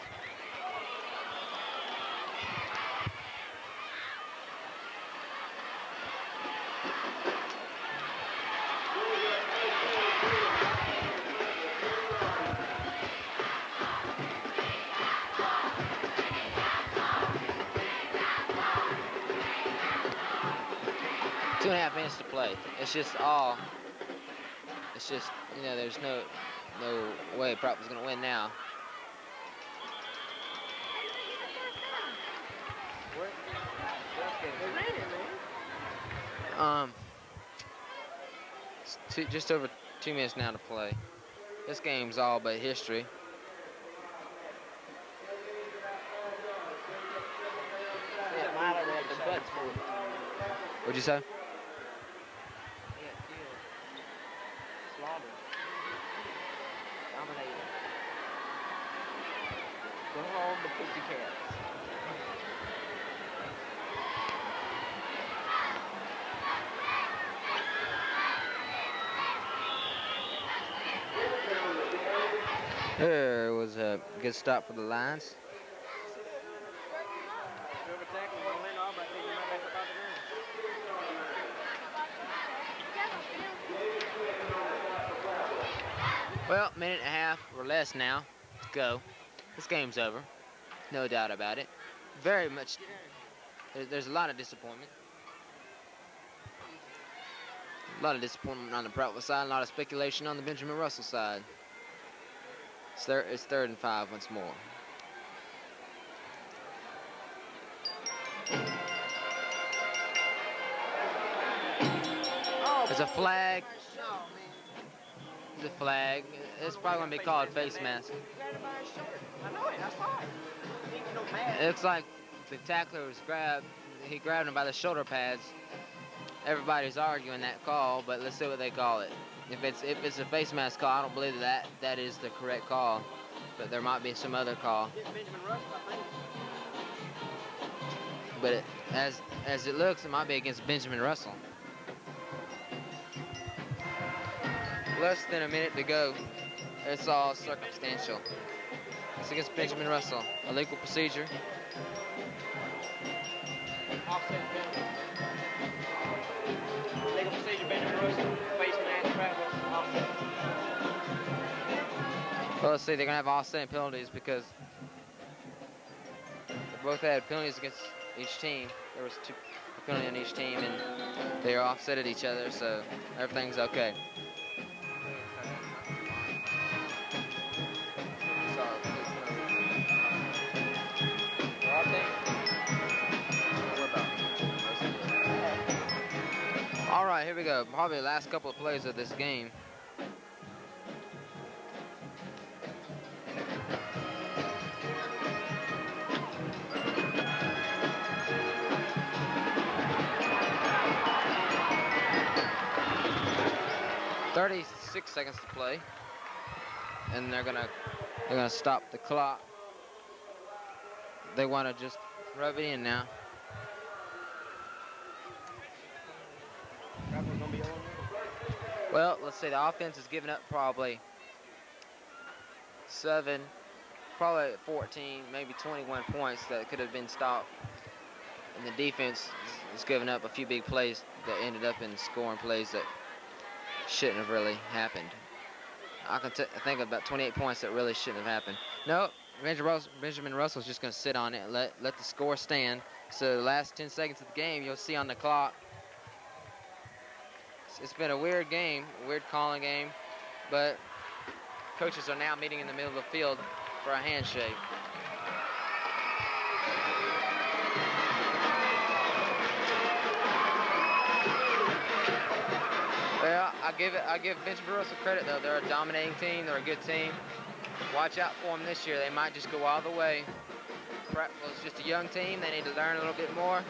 Two and a half minutes to play. It's just, you know, there's no way Prattville's going to win now. It's just over 2 minutes now to play. This game's all but history. What'd you say? Slaughter. Dominated. Empty cats. There was a good stop for the Lions. Whoever tackled will win all, but I think you might back up out the ground. Well, minute and a half or less now to go. This game's over. No doubt about it. Very much. There's a lot of disappointment. A lot of disappointment on the Prattville side. A lot of speculation on the Benjamin Russell side. It's 3rd and 5 once more. There's a flag. There's a flag. It's probably going to be called face mask. I know it. That's fine. It looks like the tackler was grabbed. He grabbed him by the shoulder pads. Everybody's arguing that call, but let's see what they call it. If it's a face mask call, I don't believe that is the correct call, but there might be some other call. Benjamin Russell, I think. But as it looks, it might be against Benjamin Russell. Less than a minute to go. It's all circumstantial. It's against Benjamin Russell. A legal procedure. Offset penalty. Legal procedure, Benjamin Russell. Face mask, Prattville, offset. Well, let's see. They're gonna have offset penalties because they both had penalties against each team. There was a penalty on each team, and they are offset at each other, so everything's okay. All right, here we go. Probably the last couple of plays of this game. "36 seconds to play, and they're gonna stop the clock. They want to just rub it in now. Prattville's gonna be on. Well, let's say the offense has given up probably 7, probably 14, maybe 21 points that could have been stopped. And the defense has given up a few big plays that ended up in scoring plays that shouldn't have really happened. I can think of about 28 points that really shouldn't have happened. No, Benjamin Russell's just going to sit on it and let the score stand. So the last 10 seconds of the game, you'll see on the clock. It's been a weird game, a weird calling game, but coaches are now meeting in the middle of the field for a handshake. Well, I give Benjamin Russell credit though. They're a dominating team. They're a good team. Watch out for them this year. They might just go all the way. Prattville's just a young team. They need to learn a little bit more.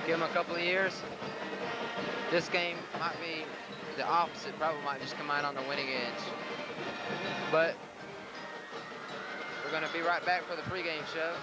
Give them a couple of years. This game might be the opposite. Prattville might just come out on the winning edge. But we're going to be right back for the pregame show.